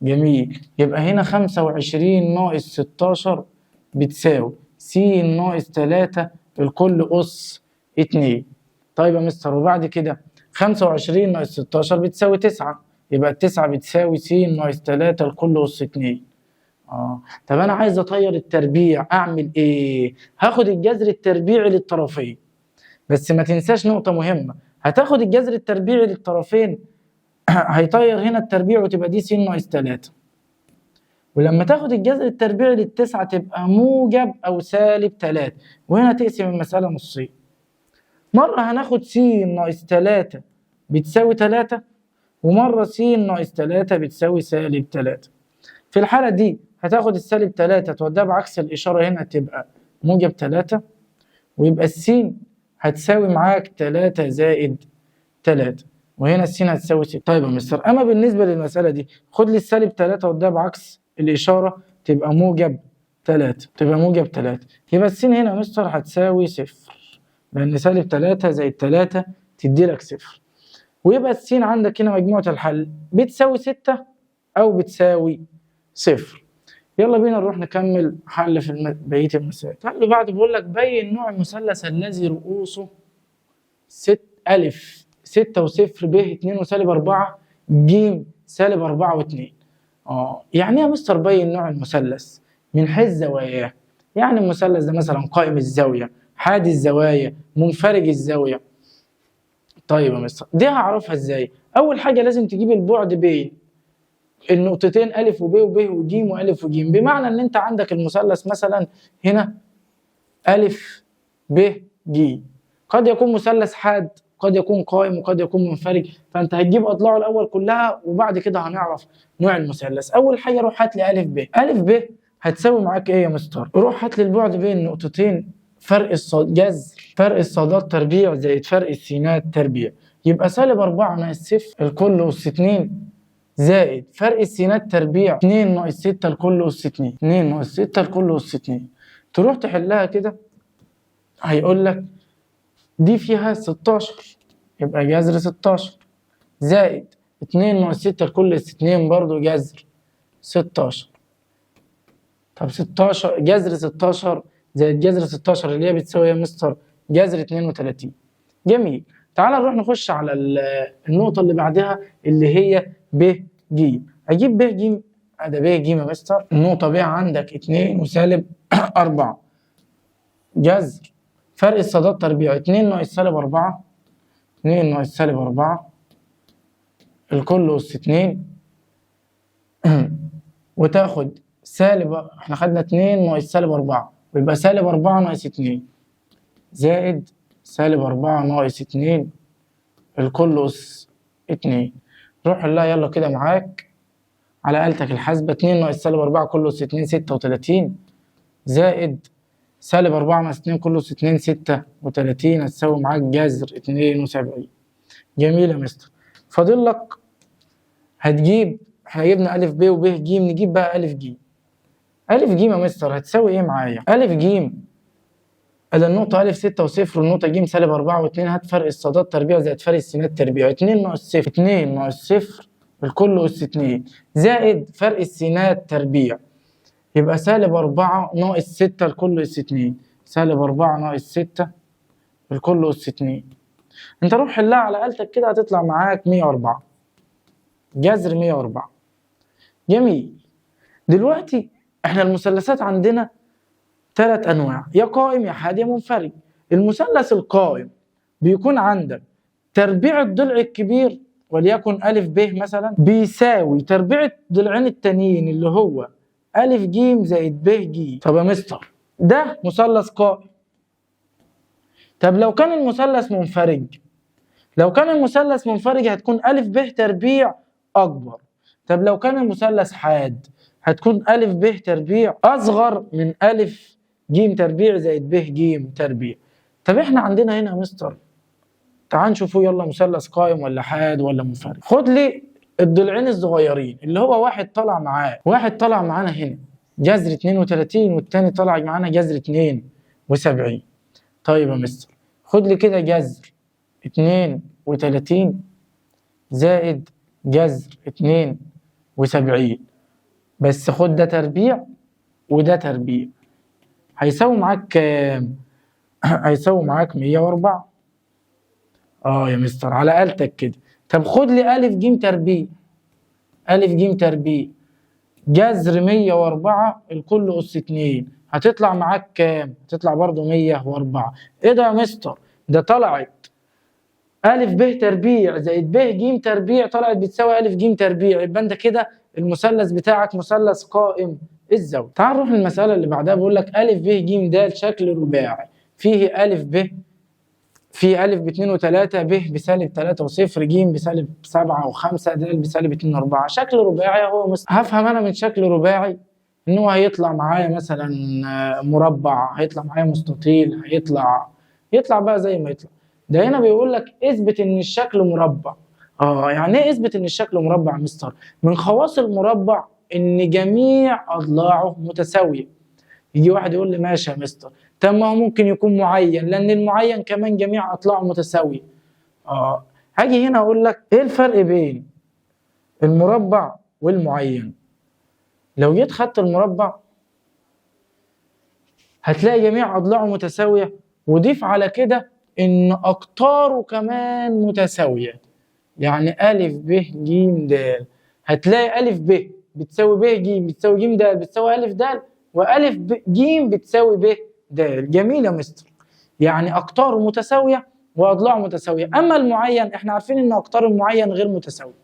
جميل. يبقى هنا 25 ناقص 16 بتساوي س ناقص 3 الكل أس 2. طيب يا مستر، وبعد كده 25 ناقص 16 بتساوي 9. يبقى ال9 بتساوي س ناقص 3 الكل أس 2. طب أنا عايز أطير التربيع أعمل إيه؟ هاخد الجذر التربيعي للطرفين. بس ما تنساش نقطة مهمة، هتاخد الجذر التربيعي للطرفين هيطير هنا التربيع وتبقى دي س ناقص 3. ولما تاخد الجذر التربيعي لل9 تبقى موجب أو سالب 3. وهنا تقسم المسألة نصين. مرة هناخد س ناقص 3 بتساوي 3، ومرة س ناقص 3 بتساوي سالب 3. في الحالة دي هتاخد السالب 3 توديها بعكس الإشارة هنا تبقى موجب 3، ويبقى السين هتساوي معاك 3 زائد 3، وهنا السين هتساوي 6. طيب يا مستر، أما بالنسبة للمسألة دي خد لي السالب 3 وديها بعكس الإشارة تبقى موجب 3، تبقى موجب 3. يبقى السين هنا يا مستر هتساوي 0، لأن سالب 3 زائد 3 تدي لك 0. ويبقى السين عندك هنا مجموعة الحل بتساوي 6 أو بتساوي 0. يلا بينا نروح نكمل حل في بقية المسائل. اللي بعد بيقول لك بين نوع المثلث الذي رؤوسه أ 6 و0 ب 2 وسالب 4 ج سالب 4 و2. يعني ايه يا مستر بين نوع المثلث؟ من حيث زواياه. يعني المثلث ده مثلا قائم الزاوية، حادي الزوايا، منفرج الزاوية. طيب يا مستر، دي هعرفها ازاي؟ أول حاجة لازم تجيب البعد بين النقطتين أ وب وب وج وأ وج. بمعنى إن أنت عندك المثلث مثلا هنا أ ب ج، قد يكون مثلث حاد، قد يكون قائم، وقد يكون منفرج. فأنت هتجيب أضلاعه الأول كلها وبعد كده هنعرف نوع المثلث. أول حاجة روح هات لي أ ب. أ ب هتساوي معاك إيه يا مستر؟ روح هات لي البعد بين النقطتين فرق جذر فرق الصادات تربيع زائد فرق السينات تربيع. يبقى سالب 4 ناقص 0 الكل أس 2 زائد فرق السينات تربيع 2 ناقص 6 الكل أس 2. 2 ناقص 6 الكل أس 2. تروح تحلها كده هيقول لك دي فيها 16، يبقى جذر 16 زائد 2 ناقص 6 الكل أس 2 برضه جذر 16. طب 16 جذر 16 زائد جذر 16 اللي هي بتساوي يا مستر جذر 32. جميل. تعال نروح نخش على النقطة اللي بعدها اللي هي ب ج. اجيب ب ج، ده ب ج يا مستر. النقطة ب عندك 2 وسالب 4 جذر فرق الصادات تربيع 2 ناقص سالب 4 2 ناقص سالب 4 الكل أس 2 وتاخد سالب، احنا خدنا 2 ناقص سالب 4 ويبقى سالب 4 ناقص 2 زائد سالب 4 ناقص 2 الكل أس 2. روح لها يلا كده معاك على آلتك الحاسبة. 2 ناقص سالب 4 كله أس 2 36 زائد سالب 4 ناقص 2 كله أس 2 36 هتساوي معاك جذر 72. جميل يا مستر. فاضل لك هتجيب، احنا جبنا أ ب وب ج، نجيب بقى أ ج. ألف ج يا مستر هتساوي إيه معايا؟ ألف ج أدي النقطة ألف 6 و0 والنقطة ج سالب 4 و2، هات فرق الصادات تربيع زائد فرق السينات تربيع، 2 ناقص 0 2 ناقص 0 الكل أس 2 زائد فرق السينات تربيع، يبقى سالب 4 ناقص 6 الكل أس 2، سالب 4 ناقص 6 الكل أس 2. أنت روح حلها على آلتك كده هتطلع معاك 104 جذر 104. جميل. دلوقتي احنا المثلثات عندنا 3 أنواع، يا قائم يا حاد يا منفرد. المثلث القائم بيكون عندك تربيع الضلع الكبير وليكن أ ب مثلا بيساوي تربيع الضلعين التانيين اللي هو أ ج زائد ب ج. طب يا مستر ده مثلث قائم. طب لو كان المثلث منفرج، لو كان المثلث منفرج هتكون أ ب تربيع أكبر. طب لو كان المثلث حاد هتكون أ ب تربيع أصغر من أ ج تربيع زائد ب ج تربيع. طب احنا عندنا هنا يا مستر تعال نشوفوا يلا مثلث قائم ولا حاد ولا منفرد. خد لي الضلعين الصغيرين اللي هو واحد طلع معانا هنا جذر 32 والتاني طلع معانا جذر 72. طيب يا مستر خد لي كده جذر 32 زائد جذر 72، بس خد ده تربيع وده تربيع، هيساوي معاك كام؟ هيساوي معاك 104. يا مستر على آلتك كده. طب خد لي أ ج تربيع، أ ج تربيع جذر 104 الكل أس 2، هتطلع معاك كام؟ هتطلع برضه 104. إيه ده يا مستر؟ ده طلعت أ ب تربيع زائد ب ج تربيع طلعت بتساوي أ ج تربيع، يبقى أنت كده المثلث بتاعك مثلث قائم الزاوية. تعال نروح للمسألة اللي بعدها، بيقول لك أ ب ج د شكل رباعي فيه أ ب في أ ب2 و3 ب بسالب 3 و0 ج بسالب 7 و5 د بسالب 2 و4. شكل رباعي اهو. هفهم انا من شكل رباعي ان هو هيطلع معايا مثلا مربع، هيطلع معايا مستطيل، يطلع بقى زي ما يطلع. ده هنا بيقول لك اثبت ان الشكل مربع. يعني ايه اثبت ان الشكل مربع يا مستر؟ من خواص المربع ان جميع اضلاعه متساويه. يجي واحد يقول لي ماشي يا مستر، طب ما هو ممكن يكون معين، لان المعين كمان جميع اضلاعه متساويه. هاجي هنا اقول لك ايه الفرق بين المربع والمعين؟ لو جيت خدت المربع هتلاقي جميع اضلاعه متساويه، وضيف على كده ان اقطاره كمان متساويه. يعني أ ب ج د هتلاقي أ ب بتساوي ب ج بتساوي ج د بتساوي أ د، وأ ج بتساوي ب د. جميل يا مستر، يعني أقطاره متساوية وأضلاعه متساوية. أما المعين إحنا عارفين إن أقطار المعين غير متساوية.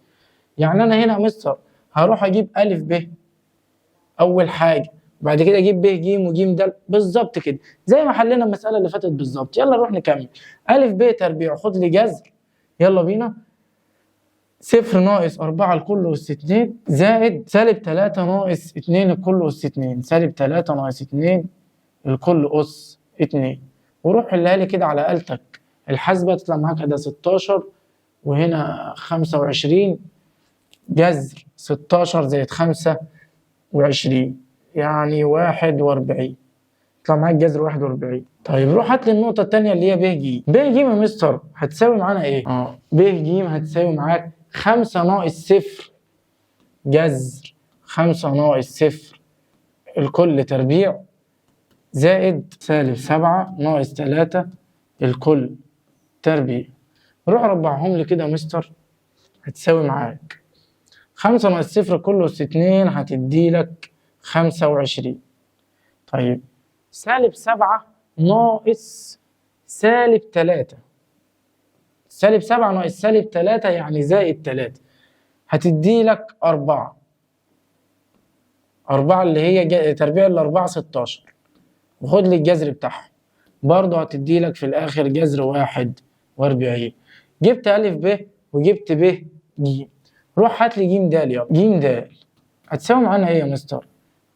يعني أنا هنا يا مستر هروح أجيب أ ب أول حاجة، بعد كده أجيب ب ج وج د بالظبط كده زي ما حلينا المسألة اللي فاتت بالظبط. يلا نروح نكمل. أ ب تربيع خد لي جذر، يلا بينا. 0 ناقص 4 الكل أس 2 زائد سالب 3 ناقص 2 الكل أس 2، سالب 3 ناقص 2 الكل أس 2. وروح حلها لي كده على آلتك الحاسبة تطلع معاك ده 16 وهنا 25 جذر 16 زائد 25 يعني 41، يطلع معاك جذر 41. طيب روح هات لي النقطة التانية اللي هي ب ج. ب ج يا مستر هتساوي معانا ايه؟ ب ج هتساوي معاك 5 ناقص 0 جذر 5 ناقص 0 الكل تربيع زائد سالب 7 ناقص 3 الكل تربيع. روح ربعهم لي كده يا مستر هتساوي معاك 5 ناقص 0 كله أس 2 هتدي لك 25. طيب سالب 7 ناقص سالب 3، سالب 7 ناقص سالب 3 يعني زائد 3 هتدي لك 4. 4 اللي هي تربيع الأربعة 16، وخد لي الجذر بتاعها برضه هتدي لك في الآخر جذر 41. جبت أ ب وجبت ب ج، روح هات لي ج د. يلا ج د هتساوي معانا إيه يا مستر؟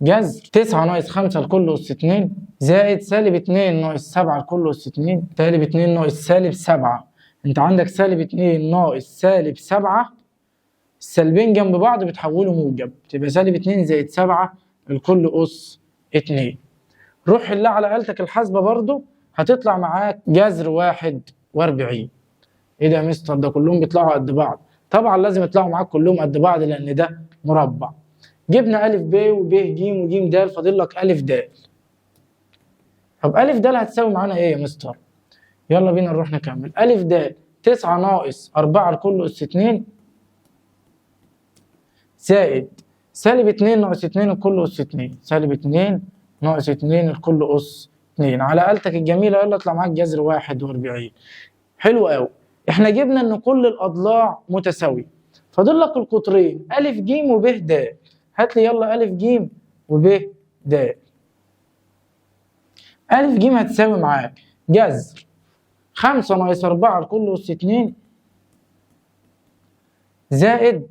جذر 9 ناقص 5 الكل أس 2 زائد سالب 2 ناقص 7 الكل أس 2، سالب 2 ناقص سالب 7. أنت عندك سالب 2 ناقص سالب 7، السالبين جنب بعض بتحولوا موجب، تبقى سالب 2 زائد 7 الكل أس 2. روح حلها على آلتك الحاسبة برضو، هتطلع معاك جذر 41. ايه ده يا مستر؟ ده كلهم بيطلعوا قد بعض. طبعا لازم يطلعوا معاك كلهم قد بعض لأن ده مربع. جبنا أ ب وب ج وج د، فاضل لك أ د. طب أ د هتساوي معانا ايه يا مستر؟ يلا بينا نروح نكمل. أ د 9 ناقص 4 لكل أس 2 زائد سالب 2 ناقص 2 لكل أس 2، سالب 2 ناقص 2 لكل أس 2 على آلتك الجميلة. يلا اطلع معاك جذر 41. حلو قوي. احنا جبنا ان كل الأضلاع متساوية، فاضل لك القطرين أ ج وب د. هات لي يلا أ ج وب د. أ ج هتساوي معاك جذر 5 ناقص 4 لكل أس 2 زائد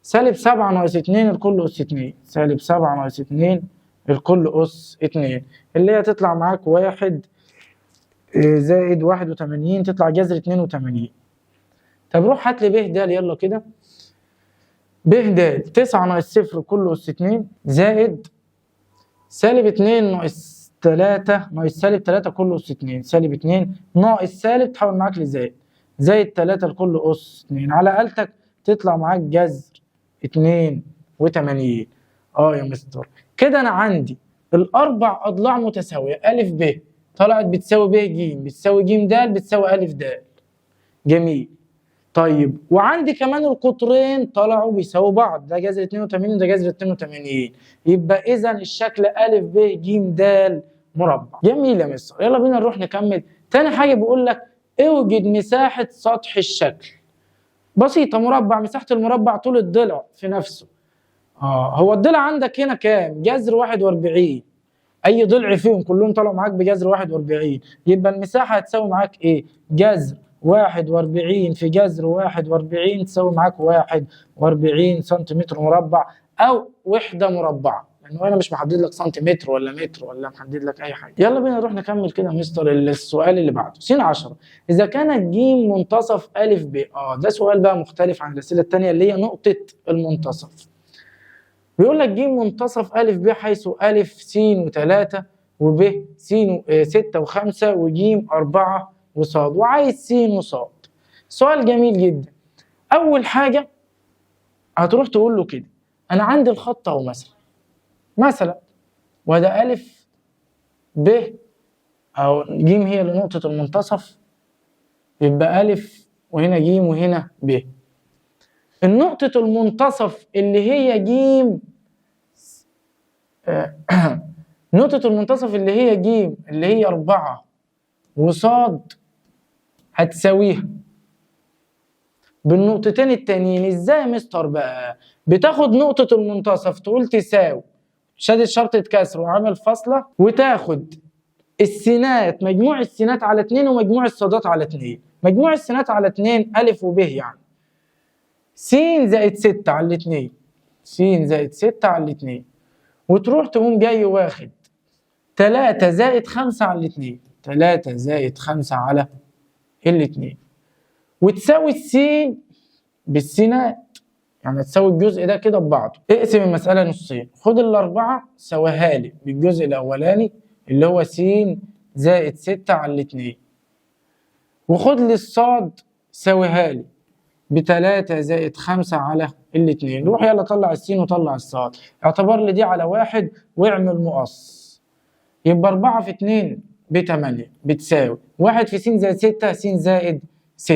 سالب 7 ناقص 2 لكل أس 2، سالب 7 ناقص 2 لكل أس 2، اللي هي تطلع معاك 1 زائد 81، تطلع جذر 82. طب روح هات لي ب د يلا كده. ب د 9 ناقص 0 لكل أس 2 زائد سالب 2 ناقص 3 ناقص سالب 3 كل أس 2، سالب 2 ناقص سالب تحول معاك لزائد، زائد 3 لكل أس 2 على آلتك تطلع معاك جذر 82. يا مستر كده انا عندي الاربع اضلاع متساويه، أ ب طلعت بتساوي ب ج بتساوي ج د بتساوي أ د. جميل. طيب وعندي كمان القطرين طلعوا بيساووا بعض، ده جذر 82 وده جذر 82، يبقى اذا الشكل أ ب ج د مربع. جميل يا مستر. يلا بينا نروح نكمل. تاني حاجه بيقول لك اوجد مساحه سطح الشكل. بسيطة، مربع، مساحة المربع طول الضلع في نفسه. هو الضلع عندك هنا كام؟ جذر 41. أي ضلع فيهم كلهم طلعوا معاك بجذر 41، يبقى المساحة هتساوي معاك إيه؟ جذر 41 في جذر 41 تساوي معاك 41 سنتيمتر مربع أو وحدة مربعة. يعني أنا مش محدد لك سنتيمتر ولا متر ولا محدد لك أي حاجة. يلا بينا نروح نكمل كده يا مستر. السؤال اللي بعده س 10 إذا كانت ج منتصف أ ب. ده سؤال بقى مختلف عن الأسئلة التانية اللي هي نقطة المنتصف. بيقول لك ج منتصف أ ب حيث أ س و3 وب س 6 و5 وج 4 وص، وعايز س وص. سؤال جميل جدا. أول حاجة هتروح تقول له كده أنا عندي الخط أهو مثلا وده أ ب أو ج هي لنقطة المنتصف، يبقى أ وهنا ج وهنا ب. النقطة المنتصف اللي هي ج نقطة المنتصف اللي هي ج اللي هي 4 وصاد هتساويها بالنقطتين التانيين. ازاي يا مستر بقى؟ بتاخد نقطة المنتصف تقول تساوي شادد شرطة كسر وعامل فاصلة، وتاخد السينات، مجموع السينات على 2 ومجموع الصادات على 2. مجموع السينات على 2 أ وب يعني س زائد 6 على 2، س زائد 6 على 2، وتروح تقوم جاي واخد 3 زائد 5 على 2، 3 زائد 5 على 2، وتساوي السين بالسينات، يعني تساوي الجزء ده كده ببعضه. اقسم المسألة نصين، خد الأربعة سواها لي بالجزء الأولاني اللي هو س زائد 6 على 2، وخد لي الصاد ساويها لي ب3 زائد 5 على 2. روح يلا طلع السين وطلع الصاد، اعتبر لي دي على 1 واعمل مقص. يبقى 4 في 2 ب8 بتساوي 1 في س زائد 6 س زائد 6،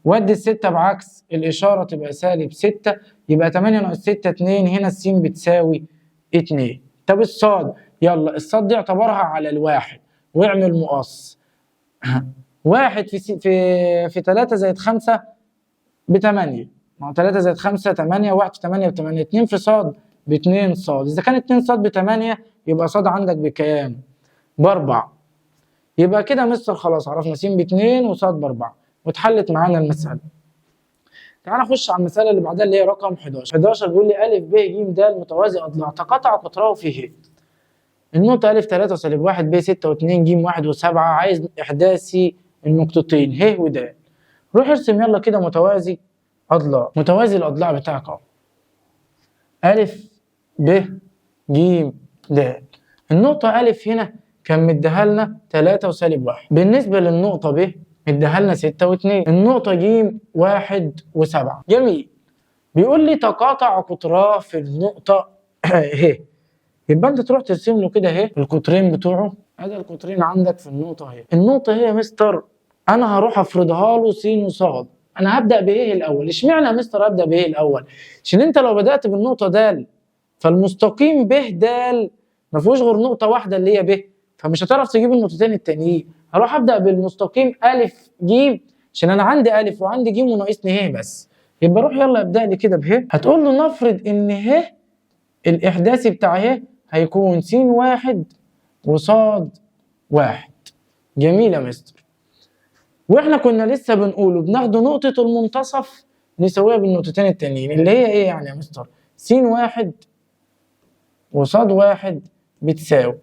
ودي ال6 بعكس الإشارة تبقى سالب 6، يبقى 8 ناقص 6 2. هنا الس بتساوي 2. طب الصاد، يلا الصاد دي اعتبرها على الواحد واعمل مقص. 1 في 3 زائد 5 ب8، ما هو 3 زائد 5 8، 1 في 8 ب8، 2 في صاد ب2 صاد. إذا كان 2 صاد ب8 يبقى صاد عندك بكام؟ ب4. يبقى كده مستر خلاص عرفنا س ب2 وصاد ب4 واتحلت معانا المسألة. تعال نخش على المسألة اللي بعدها اللي هي رقم 11. 11 بيقول لي أ ب ج د متوازي أضلاع تقاطع قطره فيه. النقطة أ 3 وسالب 1 ب 6 و2 ج 1 و7، عايز إحداثي النقطتين ه ود. روح ارسم يلا كده متوازي أضلاع. متوازي الأضلاع بتاعك أهو أ ب ج د. النقطة ألف هنا كان مديها لنا 3 وسالب 1. بالنسبة للنقطة ب مديها لنا 6 و2. النقطة ج 1 و7. جميل. بيقول لي تقاطع قطراه في النقطة ه. يبقى أنت تروح ترسم له كده اهي القطرين بتوعه. ادي القطرين عندك في النقطة اهي. النقطة هي يا مستر أنا هروح أفرضها له س وص. أنا هبدأ بإيه الأول؟ إشمعنى يا مستر أبدأ بإيه الأول؟ عشان أنت لو بدأت بالنقطة د فالمستقيم ب د ما فيهوش غير نقطة واحدة اللي هي ب، فمش هتعرف تجيب النقطتين التانيين. هروح أبدأ بالمستقيم أ ج عشان أنا عندي أ وعندي ج وناقصني ه بس. يبقى روح يلا ابدأ لي كده به. هتقول له نفرض إن ه الإحداثي بتاع ه هيكون س 1 وص 1. جميل يا مستر. واحنا كنا لسه بنقوله بناخد نقطة المنتصف نسويها بالنقطتين التانيين اللي هي ايه يعني يا مستر؟ س 1 وص 1 بتساوي،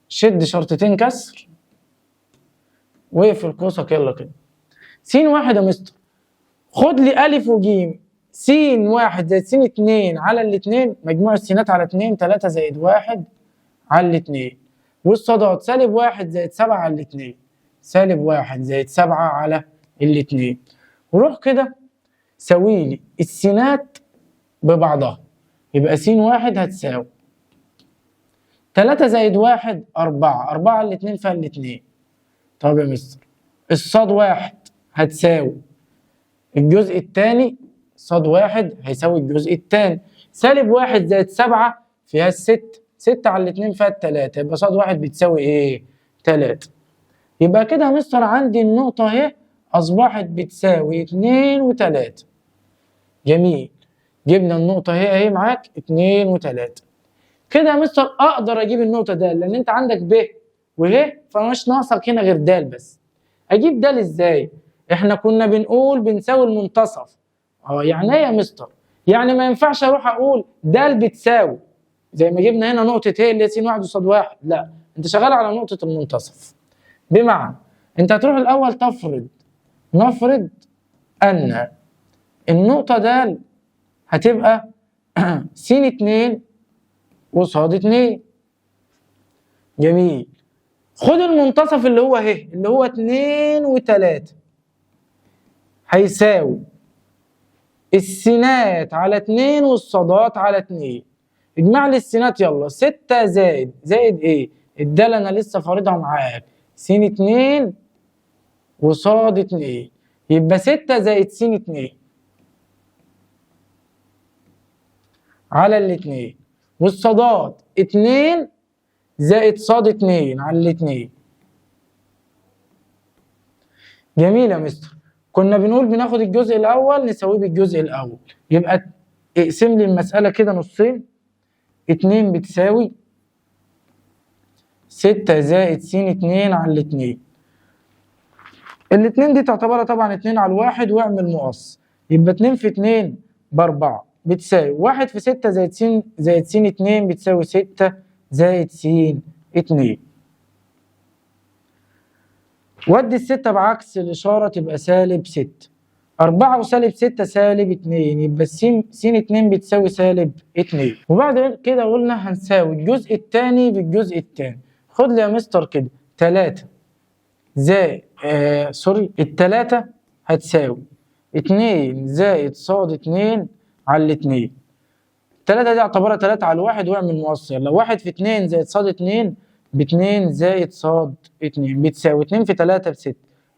شد شرطتين كسر واقفل قوسك يلا كده. س 1 يا مستر خد لي أ وج. س 1 زائد س 2 على الاتنين، مجموع السينات على 2 3 زائد 1 على الاتنين، والصادات سالب 1 زائد 7 على الاتنين، سالب 1 زائد 7 على الاتنين. وروح كده سوي لي السينات ببعضها. يبقى س 1 هتساوي 3 زائد 1 4 4 على الاتنين فيها الاتنين. طب يا مستر الصاد 1 هتساوي الجزء الثاني، صاد 1 هيساوي الجزء الثاني، سالب 1 زائد 7 فيها الست، 6 على الاتنين فيها التلاتة، يبقى صاد 1 بتساوي ايه؟ 3. يبقى كده يا مستر عندي النقطة اهي أصبحت بتساوي 2 و3. جميل. جبنا النقطة اهي معاك 2 و3. كده يا مستر أقدر أجيب النقطة د لأن أنت عندك ب وه فمش ناقصك هنا غير د بس. أجيب د إزاي؟ إحنا كنا بنقول بنساوي المنتصف. يعني إيه يا مستر؟ يعني ما ينفعش أروح أقول د بتساوي زي ما جبنا هنا نقطة ه اللي هي س 1 وص 1، لا أنت شغال على نقطة المنتصف. بمعنى أنت هتروح الأول نفرض أن النقطة د هتبقى س 2 وص 2. جميل. خد المنتصف اللي هو ه اللي هو 2 و3 هيساوي السينات على 2 والصادات على 2. اجمع لي السينات يلا. 6 زائد ايه؟ الدالة انا لسه فارضها معاك س 2 وص 2 يبقى 6 زائد س 2 على الاتنين، والصادات 2 زائد ص 2 على الاتنين. جميل يا مستر. كنا بنقول بناخد الجزء الأول نساويه بالجزء الأول. يبقى اقسم لي المسألة كده نصين. 2 بتساوي 6 زائد س 2 على الاتنين. الاتنين دي تعتبرها طبعا 2 على الواحد واعمل مقص. يبقى 2 في 2 ب4 بتساوي 1 في 6 زائد س 2 بتساوي 6 زائد س 2. ودي الستة بعكس الإشارة تبقى سالب 6. 4 وسالب 6 سالب 2 يبقى س 2 بتساوي سالب 2. وبعد كده قلنا هنساوي الجزء الثاني بالجزء الثاني. خد لي يا مستر كده 3 زائد التلاتة هتساوي 2 زائد ص 2 على الاتنين. التلاتة دي اعتبرها 3 على الواحد واعمل مقصر. لو 1 في 2 زائد ص 2 ب2 زائد ص 2 بتساوي 2 في 3 ب6.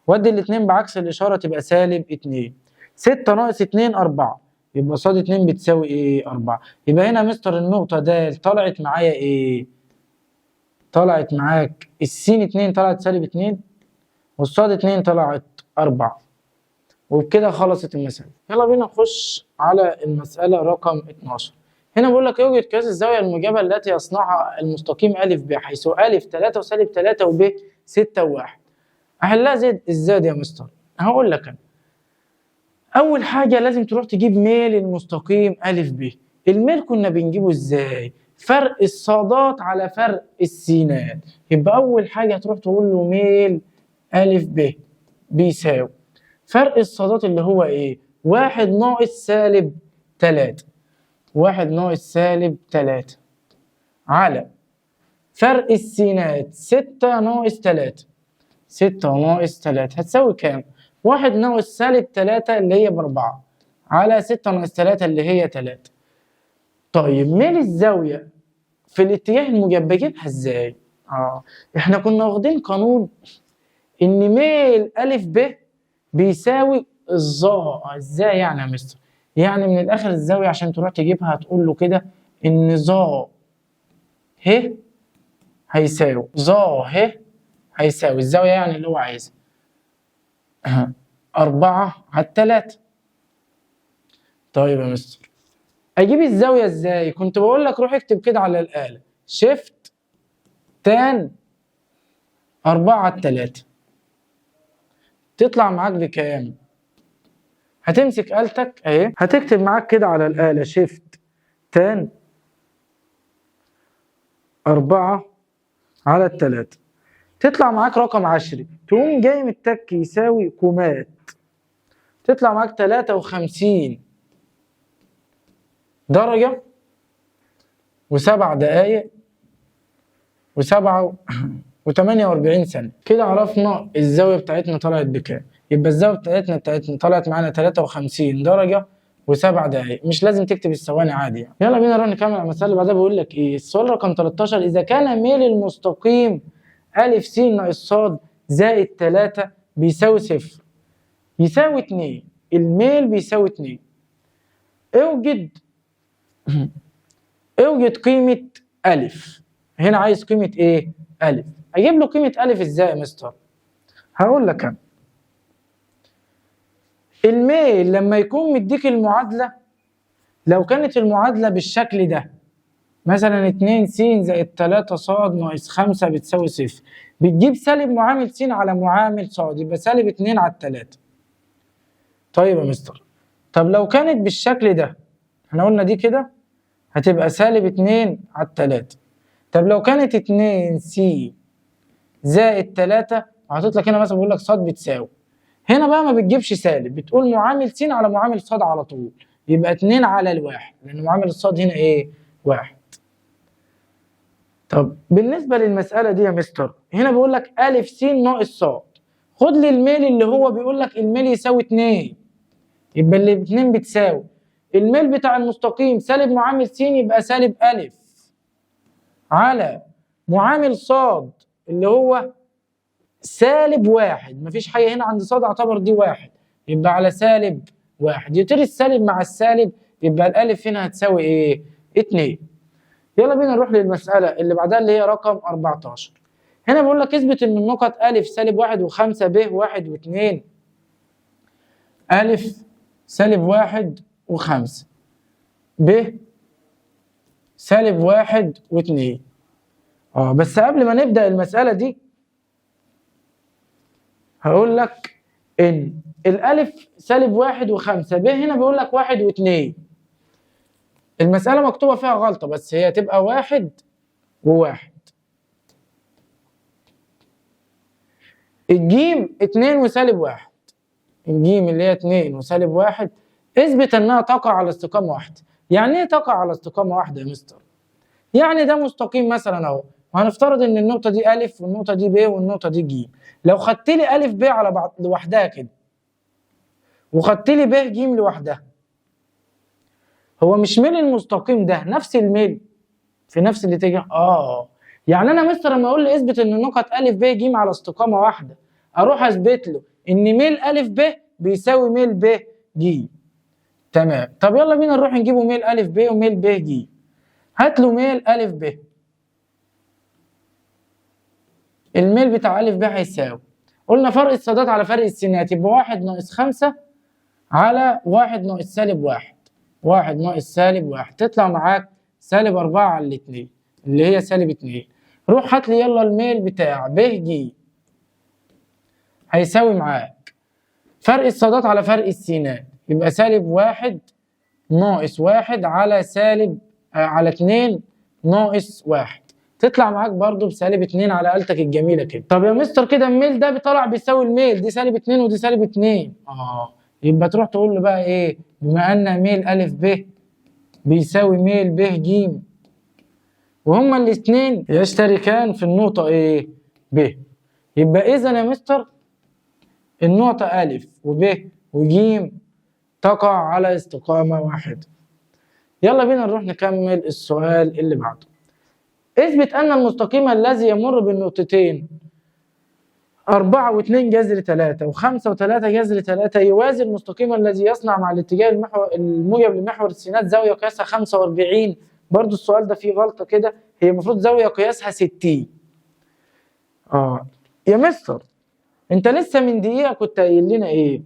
ودي الاتنين بعكس الإشارة تبقى سالب 2. 6 ناقص 2 4 يبقى ص 2 بتساوي ايه؟ 4. يبقى هنا مستر النقطة د طلعت معايا ايه؟ طلعت معاك الس 2 طلعت سالب 2 والص 2 طلعت 4. وبكده خلصت المسألة. يلا بينا نخش على المسألة رقم 12. هنا بقول لك يوجد قياس الزاوية الموجبة التي يصنعها المستقيم أ ب حيث أ 3 وسالب 3 وب 6 و1. أحلها ازاي يا مستر؟ هقول لك أنا. أول حاجة لازم تروح تجيب ميل المستقيم أ ب. الميل كنا بنجيبه ازاي؟ فرق الصادات على فرق السينات. يبقى أول حاجة هتروح تقول له ميل أ ب بيساوي فرق الصادات اللي هو ايه؟ 1 ناقص سالب 3. 1 ناقص سالب 3 على فرق السينات 6 ناقص 3. 6 ناقص 3 هتساوي كام؟ 1 ناقص سالب 3 اللي هي ب4 على 6 ناقص 3 اللي هي 3. طيب ميل الزاوية في الاتجاه الموجب بجيبها ازاي؟ احنا كنا واخدين قانون ان ميل أ ب بيساوي الظا. ازاي يعني يا مستر؟ يعني من الاخر الزاوية عشان تروح تجيبها هتقول له كده ان ظا ه هيساوي ظا ه هيساوي الزاوية يعني اللي هو عايزها 4 على 3. طيب يا مستر اجيب الزاوية ازاي؟ كنت بقول لك روح اكتب كده على الآلة شيفت تان 4 على 3 تطلع معاك بكام؟ هتمسك آلتك اهي هتكتب معاك كده على الآلة شيفت تان 4 على 3 تطلع معاك رقم 10. تقوم جاي من التك يساوي كومات تطلع معاك 53 درجة و7 دقايق و48 ثانية. كده عرفنا الزاوية بتاعتنا طلعت بكام. يبقى الزاوية بتاعتنا طلعت معانا 53 درجة و7 دقايق. مش لازم تكتب الثواني عادي يعني. يلا بينا نروح نكمل على المسألة اللي بعدها. بيقول لك ايه؟ السؤال رقم 13 إذا كان ميل المستقيم أ س ناقص ص زائد 3 بيساوي 0 يساوي 2. الميل بيساوي 2. اوجد قيمة أ. هنا عايز قيمة ايه؟ أ. اجيب له قيمة أ ازاي يا مستر؟ هقول لك انا الميل لما يكون مديك المعادلة، لو كانت المعادلة بالشكل ده مثلا 2 س زائد 3 ص ناقص 5 بتساوي 0 بتجيب سالب معامل س على معامل ص يبقى سالب 2 على 3. طيب يا مستر طب لو كانت بالشكل ده احنا قلنا دي كده هتبقى سالب 2 على 3. طب لو كانت 2 س زائد 3 وحطيت لك هنا مثلا بقول لك ص بتساوي، هنا بقى ما بتجيبش سالب بتقول معامل س على معامل ص على طول يبقى 2 على الواحد لأن معامل الصاد هنا ايه؟ 1. طب بالنسبة للمسألة دي يا مستر هنا بيقول لك أ س ناقص ص. خد لي الميل اللي هو بيقول لك الميل يساوي 2 يبقى اللي 2 بتساوي الميل بتاع المستقيم سالب معامل س يبقى سالب أ على معامل ص اللي هو سالب 1. مفيش حاجة هنا عند ص اعتبر دي 1 يبقى على سالب 1. يطير السالب مع السالب يبقى الألف هنا هتساوي ايه؟ 2. يلا بينا نروح للمسألة اللي بعدها اللي هي رقم 14. هنا بيقول لك اثبت ان النقط أ سالب 1 و5 ب 1 و2 أ سالب 1 و5 ب سالب 1 و2. بس قبل ما نبدأ المسألة دي هقول لك ان الألف سالب 1 و5 ب هنا بيقول لك 1 و2. المسألة مكتوبة فيها غلطة بس هي تبقى 1 و1. الجيم 2 وسالب 1. الجيم اللي هي 2 وسالب 1 اثبت انها تقع على استقامة واحدة. يعني ايه تقع على استقامة واحدة يا مستر؟ يعني ده مستقيم مثلا اهو وهنفترض ان النقطة دي أ والنقطة دي ب والنقطة دي ج. لو خدت لي أ ب على بعض لوحدها كده وخدت لي ب ج لوحدها هو مش ميل المستقيم ده نفس الميل في نفس الاتجاه؟ يعني انا مستر لما اقول لي اثبت ان نقط أ ب ج على استقامة واحدة اروح اثبت له ان ميل أ ب بيساوي ميل ب ج. تمام. طب يلا بينا نروح نجيبه ميل أ ب وميل ب ج. هات له ميل أ ب. الميل بتاع أ ب هيساوي قلنا فرق الصادات على فرق السينات يبقى 1 ناقص 5 على 1 ناقص سالب 1. 1 ناقص سالب 1 تطلع معاك سالب 4 على 2 اللي هي سالب 2. روح هات لي يلا الميل بتاع ب ج هيساوي معاك فرق الصادات على فرق السينات يبقى سالب 1 ناقص 1 على سالب على 2 ناقص 1 تطلع معاك برضو بسالب 2 على آلتك الجميلة كده. طب يا مستر كده الميل ده بيطلع بيساوي الميل دي سالب 2 ودي سالب 2. يبقى تروح تقول له بقى ايه؟ بما ان ميل أ ب بيساوي ميل ب ج وهما الاثنين يشتركان في النقطة ايه؟ ب. يبقى إذا يا مستر النقطة أ وب وج تقع على استقامة واحدة. يلا بينا نروح نكمل السؤال اللي بعده. اثبت أن المستقيم الذي يمر بالنقطتين 4 و2 جذر 3 و5 و3 جذر 3 يوازي المستقيم الذي يصنع مع الاتجاه الموجب لمحور السينات زاوية قياسها 45. برضو السؤال ده فيه غلطة كده، هي المفروض زاوية قياسها 60. يا مستر انت لسه من دقيقة كنت قايل لنا ايه؟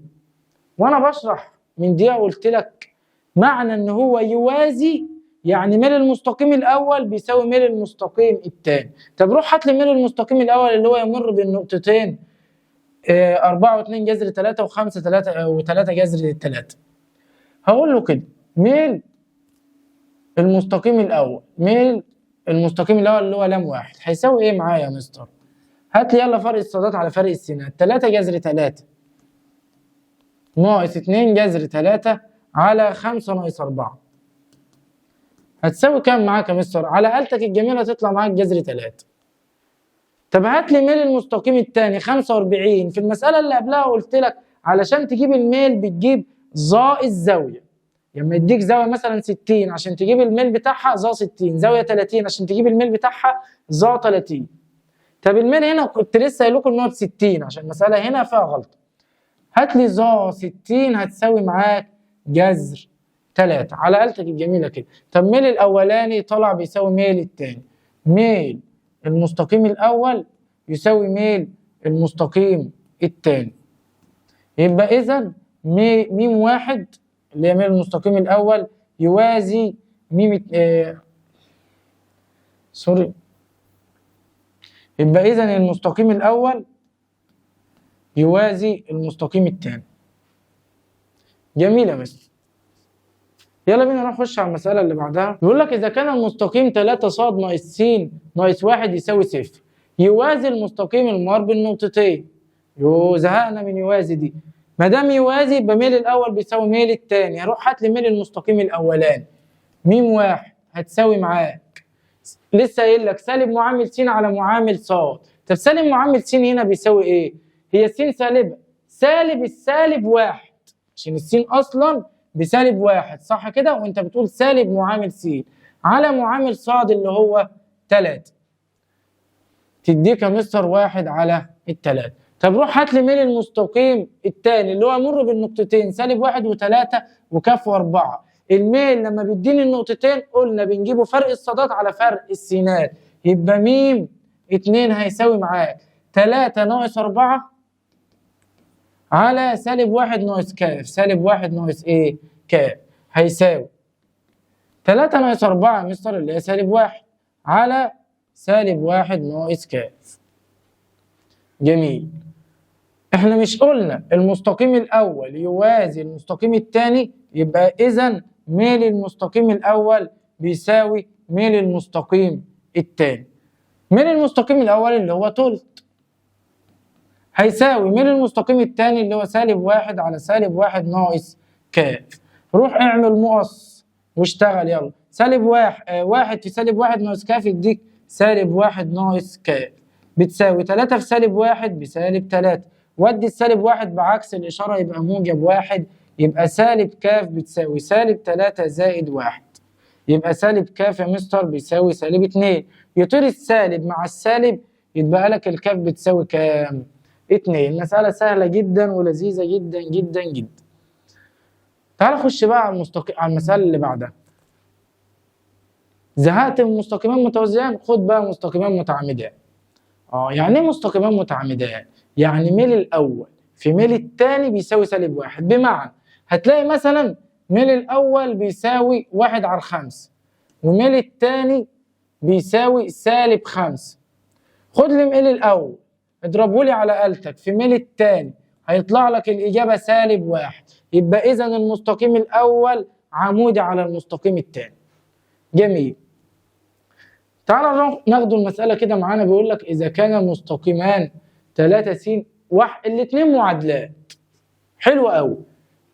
وانا بشرح من دقيقة قلت لك معنى ان هو يوازي يعني ميل المستقيم الاول بيساوي ميل المستقيم الثاني. طب روح هات لي ميل المستقيم الاول اللي هو يمر بالنقطتين 4 و2 جذر 3 و5 و3 جذر 3. هقول له كده ميل المستقيم الاول، ميل المستقيم الاول اللي هو لام واحد هيساوي ايه معايا يا مستر؟ هات لي يلا فرق الصادات على فرق السينات. 3 جذر 3 ناقص 2 جذر 3 على 5 ناقص 4 هتساوي كام معاك يا مستر؟ على آلتك الجميلة تطلع معاك جذر 3. طب هات لي ميل المستقيم الثاني 45. في المسألة اللي قبلها قلت لك علشان تجيب الميل بتجيب ظا الزاوية. لما يديك زاوية مثلا 60 عشان تجيب الميل بتاعها ظا 60، زاوية 30 عشان تجيب الميل بتاعها ظا 30. طب الميل هنا كنت لسه قايل لكم ان هو ب 60 عشان المسألة هنا فيها غلطة. هات لي ظا 60 هتساوي معاك جذر 3 على آلتك الجميلة كده. طب ميل الأولاني طلع بيساوي ميل التاني. ميل المستقيم الأول يساوي ميل المستقيم التاني. يبقى إذا ميم واحد اللي هي ميل المستقيم الأول يوازي ميم يبقى إذا المستقيم الأول يوازي المستقيم التاني. جميل يا مستر. يلا بينا نخش على المسألة اللي بعدها. بيقول لك إذا كان المستقيم 3 ص ناقص س ناقص 1 يساوي 0 يوازي المستقيم المار بالنقطتين. زهقنا من يوازي دي. ما دام يوازي يبقى ميل الأول بيساوي ميل التاني. هروح هات لي ميل المستقيم الأولاني. م واحد هتساوي معاك لسه قايل لك سالب معامل س على معامل ص. طب سالب معامل س هنا بيساوي إيه؟ هي س سالبة، سالب السالب 1 عشان السين أصلا بسالب 1 صح كده؟ وانت بتقول سالب معامل س على معامل ص اللي هو 3 تديك يا مستر 1 على 3. طب روح هات لي ميل المستقيم الثاني اللي هو يمر بالنقطتين سالب 1 و3 وكاف و4. الميل لما بيديني النقطتين قلنا بنجيبه فرق الصادات على فرق السينات. يبقى م 2 هيساوي معاك 3 ناقص 4 على سالب 1 ناقص كاف. سالب 1 ناقص ايه؟ كاف هيساوي 3 ناقص 4 يا مستر اللي هي سالب 1 على سالب 1 ناقص كاف. جميل. احنا مش قلنا المستقيم الأول يوازي المستقيم الثاني؟ يبقى إذا ميل المستقيم الأول بيساوي ميل المستقيم الثاني. ميل المستقيم الأول اللي هو تلت هيساوي ميل المستقيم الثاني اللي هو سالب 1 على سالب 1 ناقص كاف. روح اعمل مقص واشتغل يلا. سالب 1 في سالب 1 ناقص كاف يديك سالب 1 ناقص كاف بتساوي 3 في سالب 1 بسالب 3. ودي السالب 1 بعكس الإشارة يبقى موجب 1. يبقى سالب كاف بتساوي سالب 3 زائد 1. يبقى سالب كاف يا مستر بيساوي سالب 2. يطير السالب مع السالب يتبقى لك الكاف بتساوي كام؟ 2. مسألة سهلة جدا ولذيذة جدا جدا جدا. تعال نخش بقى على المسألة اللي بعدها. زهقت من مستقيمان متوازيان؟ خد بقى مستقيمان متعامدان. يعني ايه مستقيمان متعامدان؟ يعني ميل الأول في ميل الثاني بيساوي سالب 1. بمعنى هتلاقي مثلا ميل الأول بيساوي 1 على 5 وميل الثاني بيساوي سالب 5. خد لي ميل الأول اضربه لي على آلتك في ميل الثاني هيطلع لك الإجابة سالب 1. يبقى إذا المستقيم الأول عمودي على المستقيم الثاني. جميل. تعال ناخد المسألة كده معانا. بيقول لك إذا كان المستقيمان 3 س الاثنين معادلات. حلو قوي.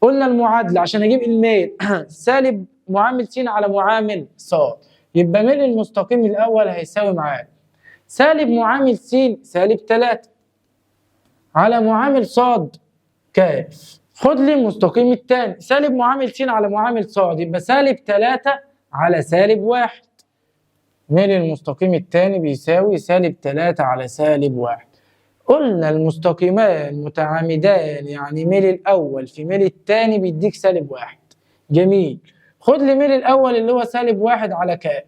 قلنا المعادلة عشان أجيب الميل سالب معامل س على معامل ص. يبقى ميل المستقيم الأول هيساوي معاك سالب معامل س سالب 3 على معامل ص ك. خد لي المستقيم الثاني سالب معامل س على معامل ص، يبقى سالب 3 على سالب 1. ميل المستقيم الثاني بيساوي سالب 3 على سالب 1. قلنا المستقيمان متعامدان، يعني ميل الأول في ميل الثاني بيديك سالب 1. جميل. خد لي ميل الأول اللي هو سالب 1 على ك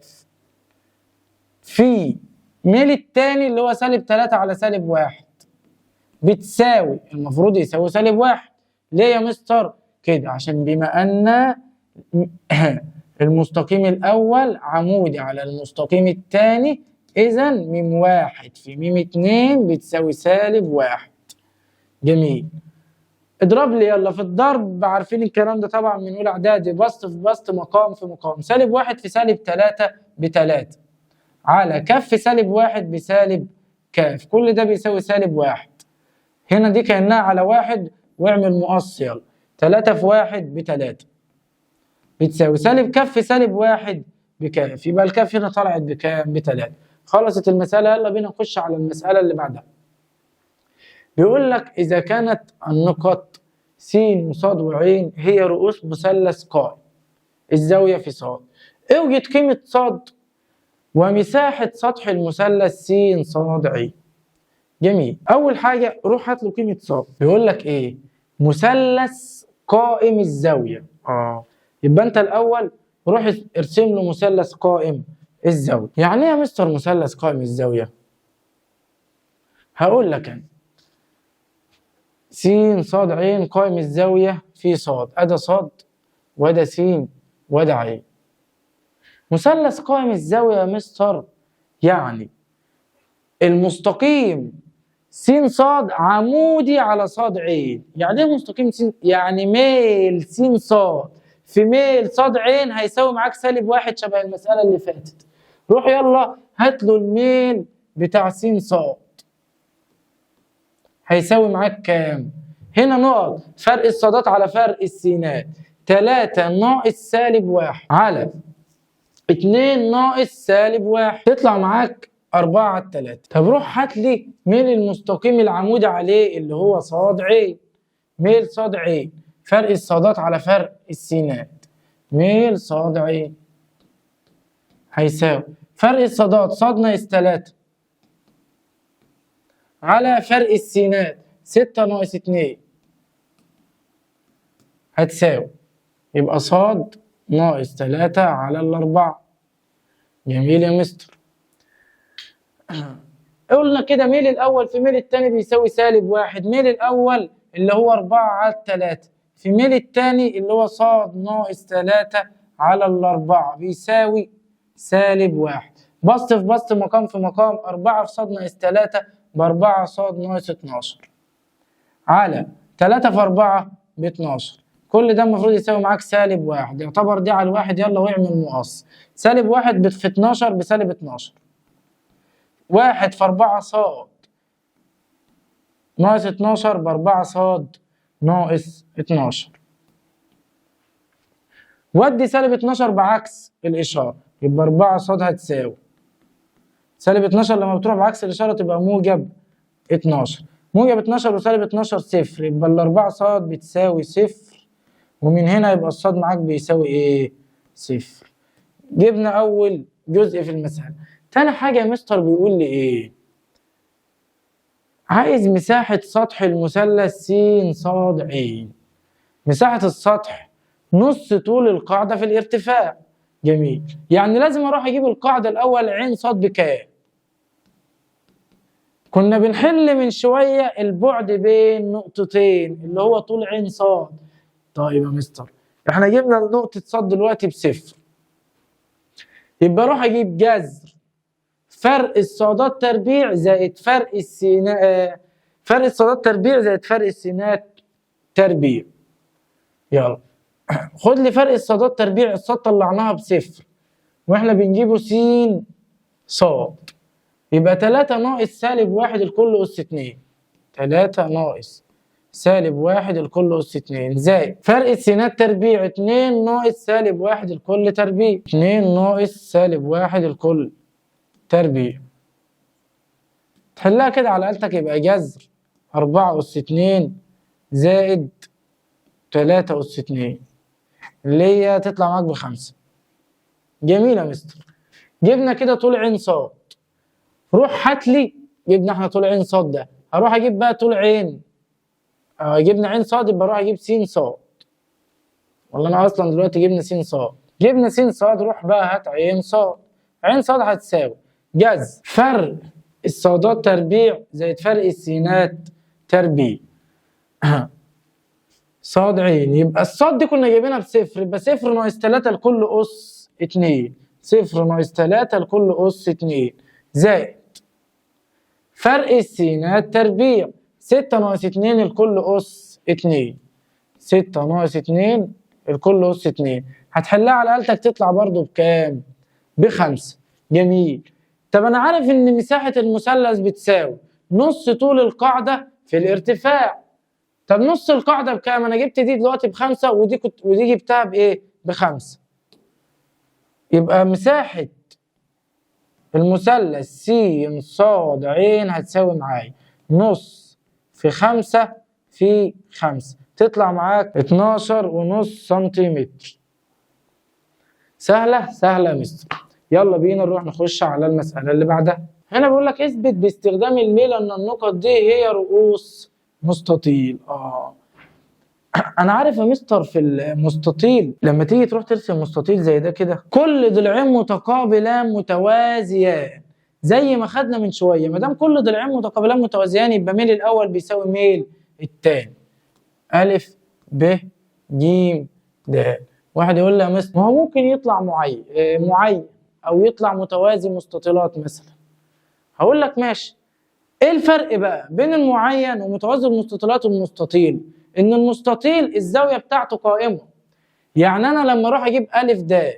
في ميل الثاني اللي هو سالب 3 على سالب 1 بتساوي، المفروض يساوي سالب 1. ليه يا مستر؟ كده عشان بما أن المستقيم الأول عمودي على المستقيم الثاني، إذا م 1 في م 2 بتساوي سالب 1. جميل. اضرب لي يلا في الضرب، عارفين الكلام ده طبعا من أولى إعدادي، بسط في بسط مقام في مقام. سالب 1 في سالب 3 ب3 على كف سالب 1 بسالب ك، كل ده بيساوي سالب 1. هنا دي كأنها على 1 واعمل مقص يلا. 3 في 1 ب3 بتساوي سالب كف سالب 1 بكاف، يبقى الكاف هنا طلعت بكام؟ ب3. خلصت المسألة، يلا بينا نخش على المسألة اللي بعدها. بيقول لك إذا كانت النقط س وص وع هي رؤوس مثلث قائم، الزاوية في ص، اوجد قيمة ص ومساحة سطح المثلث س ص ع. جميل. أول حاجة روح هات له قيمة ص. بيقول لك إيه؟ مثلث قائم الزاوية. يبقى أنت الأول روح ارسم له مثلث قائم الزاوية. يعني إيه يا مستر مثلث قائم الزاوية؟ هقول لك أنا. س ص ع قائم الزاوية في ص، أدا ص وأدا س وأدا ع. مثلث قائم الزاوية يا مستر يعني المستقيم س ص عمودي على ص ع. يعني ايه مستقيم س؟ يعني ميل س ص في ميل ص ع هيساوي معاك سالب 1 شبه المسألة اللي فاتت. روح يلا هات له الميل بتاع س ص هيساوي معاك كام؟ هنا نقط فرق الصادات على فرق السينات، 3 ناقص سالب 1 على 2 ناقص سالب 1 تطلع معاك 4 على 3. طب روح هات لي ميل المستقيم العمودي عليه اللي هو ص ع. ميل ص ع فرق الصادات على فرق السينات، ميل ص ع هيساوي فرق الصادات ص ناقص 3 على فرق السينات 6 ناقص 2 هتساوي، يبقى ص ناقص 3 على 4. جميل يا مستر. قلنا كده ميل الأول في ميل الثاني بيساوي سالب 1. ميل الأول اللي هو 4 على 3 في ميل الثاني اللي هو ص ناقص 3 على 4 بيساوي سالب 1. بسط في بسط مقام في مقام، 4 في ص ناقص 3 ب4 ص ناقص 12 على 3 في 4 ب12. كل ده المفروض يساوي معاك سالب 1. يعتبر دي على الواحد يلا واعمل مقص. سالب 1 في 12 بسالب 12. 1 في 4 ص ناقص 12 ب4 ص ناقص 12. ودي سالب 12 بعكس الإشارة يبقى 4 ص هتساوي سالب 12 لما بتروح بعكس الإشارة تبقى موجب 12. موجب 12 وسالب 12 صفر، يبقى ال4 ص بتساوي صفر، ومن هنا يبقى الصاد معاك بيساوي إيه؟ صفر. جبنا أول جزء في المسألة. تاني حاجة يا مستر بيقول لي إيه؟ عايز مساحة سطح المثلث س ص ع. مساحة السطح نص طول القاعدة في الارتفاع. جميل. يعني لازم أروح أجيب القاعدة الأول ع ص بكام؟ كنا بنحل من شوية البعد بين نقطتين اللي هو طول ع ص. طيب يا مستر احنا جبنا نقطة ص دلوقتي ب0، يبقى أروح أجيب جذر فرق الصادات تربيع زائد فرق السينات، فرق الصادات تربيع زائد فرق السينات تربيع. يلا خد لي فرق الصادات تربيع، الصاد طلعناها ب0 واحنا بنجيبه س ص، يبقى 3 ناقص سالب 1 الكل أس 2. 3 ناقص سالب 1 الكل أس 2 زائد فرق السينات تربيع 2 ناقص سالب 1 الكل تربيع 2 ناقص سالب 1 الكل تربيع. تحلها كده على آلتك يبقى جذر 4 أس 2 زائد 3 أس 2 اللي هي تطلع معاك ب5. جميل يا مستر. جبنا كده طول عين صاد. روح هات لي، جبنا احنا طول عين صاد ده، هروح اجيب بقى طول عين جبنا عين صاد يبقى اروح اجيب س صاد. والله انا اصلا دلوقتي جبنا س صاد. جبنا س صاد، روح بقى هات عين صاد. عين صاد هتساوي جذر فرق الصادات تربيع زائد فرق السينات تربيع. صاد عين، يبقى الصاد دي كنا جايبينها بصفر، يبقى صفر ناقص 3 لكل أس 2. صفر ناقص 3 لكل أس 2 زائد فرق السينات تربيع 6 ناقص 2 الكل أس 2. 6 ناقص 2 الكل أس 2. هتحلها على آلتك تطلع برضو بكام؟ ب5. جميل. طب أنا عارف إن مساحة المثلث بتساوي نص طول القاعدة في الارتفاع. طب نص القاعدة بكام؟ أنا جبت دي دلوقتي ب5 ودي جبتها بإيه؟ ب5. يبقى مساحة المثلث س ص ع هتساوي معايا نص في 5 في 5 تطلع معاك 12.5 سنتيمتر. سهلة؟ سهلة يا مستر. يلا بينا نروح نخش على المسألة اللي بعدها. هنا بيقول لك اثبت باستخدام الميل أن النقط دي هي رؤوس مستطيل. أنا عارف يا مستر في المستطيل لما تيجي تروح ترسم مستطيل زي ده كده كل ضلعين متقابلان متوازيان زي ما خدنا من شوية. ما دام كل ضلعين متقابلان متوازيان يبقى ميل الأول بيساوي ميل التاني. أ ب ج د. واحد يقول لي يا مستر ما هو ممكن يطلع معين أو يطلع متوازي مستطيلات مثلا. هقول لك ماشي. إيه الفرق بقى بين المعين ومتوازي المستطيلات والمستطيل؟ إن المستطيل الزاوية بتاعته قائمة. يعني أنا لما أروح أجيب أ د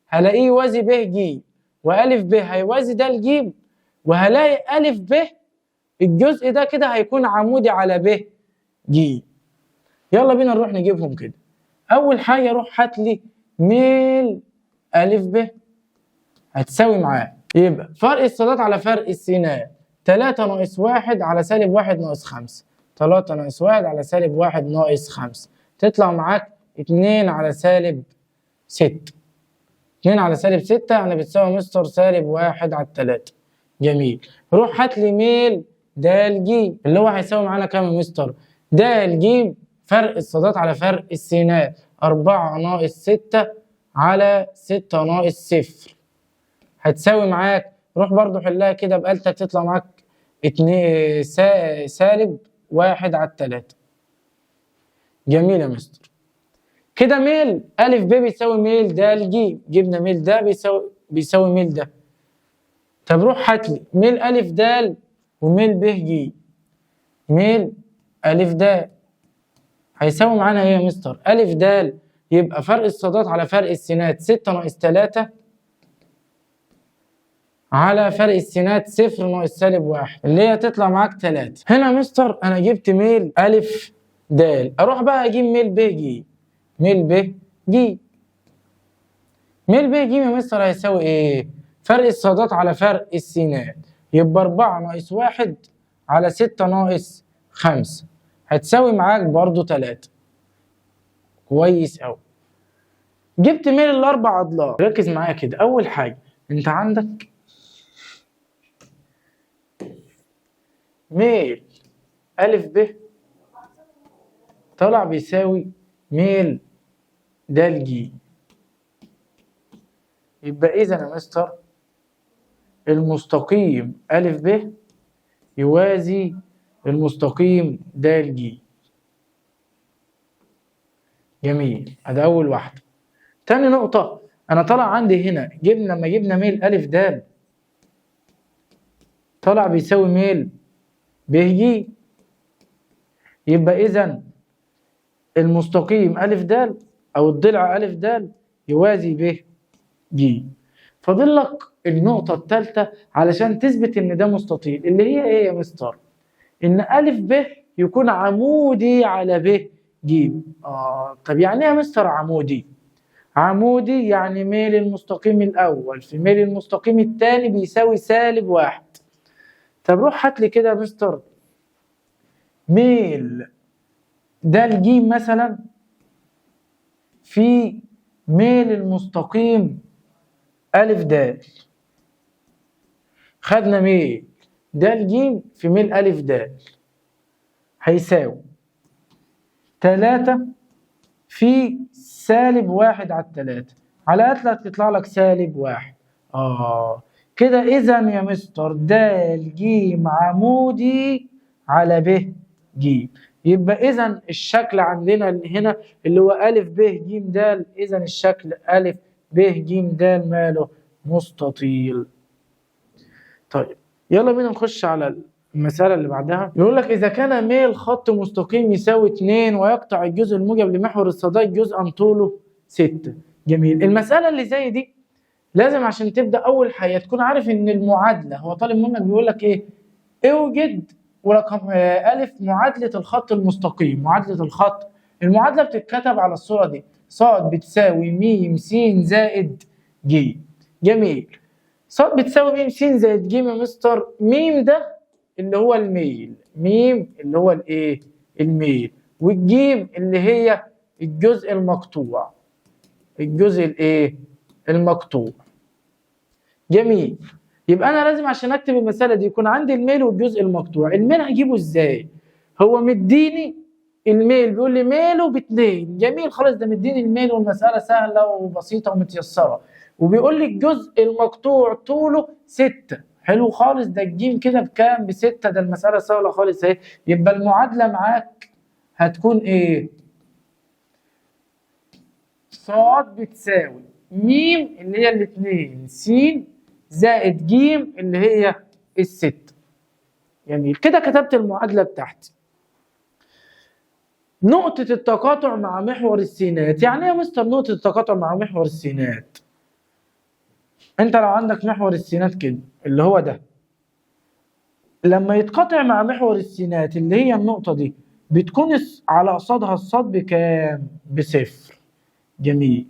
هلاقيه يوازي ب ج، وأ ب هيوازي د ج، وهلاقي أ ب الجزء ده كده هيكون عمودي على ب ج. يلا بينا نروح نجيبهم كده. أول حاجة روح هات لي ميل أ ب هتساوي معاه يبقى فرق الصادات على فرق السينات 3 ناقص 1 على سالب 1 ناقص 5. 3 ناقص 1 على سالب 1 ناقص 5 تطلع معاك 2 على سالب 6. 2 على سالب 6 يعني بتساوي مستر سالب 1 على 3. جميل. روح هات لي ميل د ج اللي هو هيساوي معانا كام يا مستر؟ د ج فرق الصادات على فرق السينات 4 ناقص 6 على 6 ناقص 0 هتساوي معاك. روح برضو حلها كده بآلتك تطلع معاك 2 سالب 1 على 3. جميل يا مستر. كده ميل أ ب بيساوي ميل د ج. جبنا ميل ده بيساوي ميل ده. طب روح هات لي ميل أ د وميل ب ج. ميل أ د هيساوي معانا ايه يا مستر؟ أ د يبقى فرق الصادات على فرق السينات 6 ناقص 3 على فرق السينات 0 ناقص سالب 1 اللي هي تطلع معاك 3. هنا يا مستر انا جبت ميل أ د. اروح بقى اجيب ميل ب ج. ميل ب ج. ميل ب ج يا مستر هيساوي ايه؟ فرق الصادات على فرق السينات يبقى 4 ناقص 1 على 6 ناقص 5 هتساوي معاك برضو 3. كويس أوي. جبت ميل الأربع أضلاع. ركز معايا كده. أول حاجة أنت عندك ميل أ ب طلع بيساوي ميل د ج. يبقى إذا يا مستر المستقيم أ ب يوازي المستقيم د ج. جميل. ادي اول واحده. تاني نقطه انا طلع عندي هنا لما جبنا ميل أ د طلع بيساوي ميل ب ج. يبقى اذا المستقيم أ د او الضلع أ د يوازي ب ج. فاضل لك النقطه الثالثه علشان تثبت ان ده مستطيل اللي هي ايه يا مستر؟ ان أ ب يكون عمودي على ب ج. طب يعني ايه يا مستر عمودي؟ عمودي يعني ميل المستقيم الأول في ميل المستقيم الثاني بيساوي -1. طب روح هات لي كده يا مستر ميل ده الجيم مثلا في ميل المستقيم ألف د. خدنا ميل ده الجيم في ميل ألف د هيساوي 3 في -1 على 3 على أتلت تطلع لك -1. كده إذا يا مستر د الجيم عمودي على ب ج. يبقى إذا الشكل عندنا هنا اللي هو أ ب ج د، إذا الشكل أ ب ج د ماله مستطيل. طيب يلا بينا نخش على المسألة اللي بعدها. يقول لك إذا كان ميل خط مستقيم يساوي 2 ويقطع الجزء الموجب لمحور الصادات جزءا طوله 6. جميل. المسألة اللي زي دي لازم عشان تبدأ أول حاجة تكون عارف إن المعادلة، هو طالب منك بيقول لك إيه؟ اوجد ورقم أ معادلة الخط المستقيم. معادلة الخط، المعادلة بتتكتب على الصورة دي، ص بتساوي م س زائد ج. جميل. ص بتساوي م س زائد ج يا مستر. م ده اللي هو الميل، م اللي هو الايه؟ الميل، والجيم اللي هي الجزء المقطوع، الجزء الايه؟ المقطوع. جميل. يبقى انا لازم عشان اكتب المساله دي يكون عندي الميل والجزء المقطوع. الميل هجيبه ازاي؟ هو مديني الميل بيقول لي ميله ب2. جميل خلاص، ده مديني الميل والمساله سهله وبسيطه ومتيسره. وبيقول لي الجزء المقطوع طوله 6. حلو خالص، ده الجيم كده بكام؟ ب6. ده المساله سهله خالص اهي. يبقى المعادله معاك هتكون ايه؟ ص بتساوي م اللي هي ال2 س زائد ج اللي هي ال6. جميل. كده كتبت المعادله بتاعتي. نقطة التقاطع مع محور السينات. يعني ايه يا مستر نقطة التقاطع مع محور السينات؟ انت لو عندك محور السينات كده اللي هو ده، لما يتقاطع مع محور السينات اللي هي النقطة دي بتكون على قصادها الصاد بكام؟ ب0. جميل.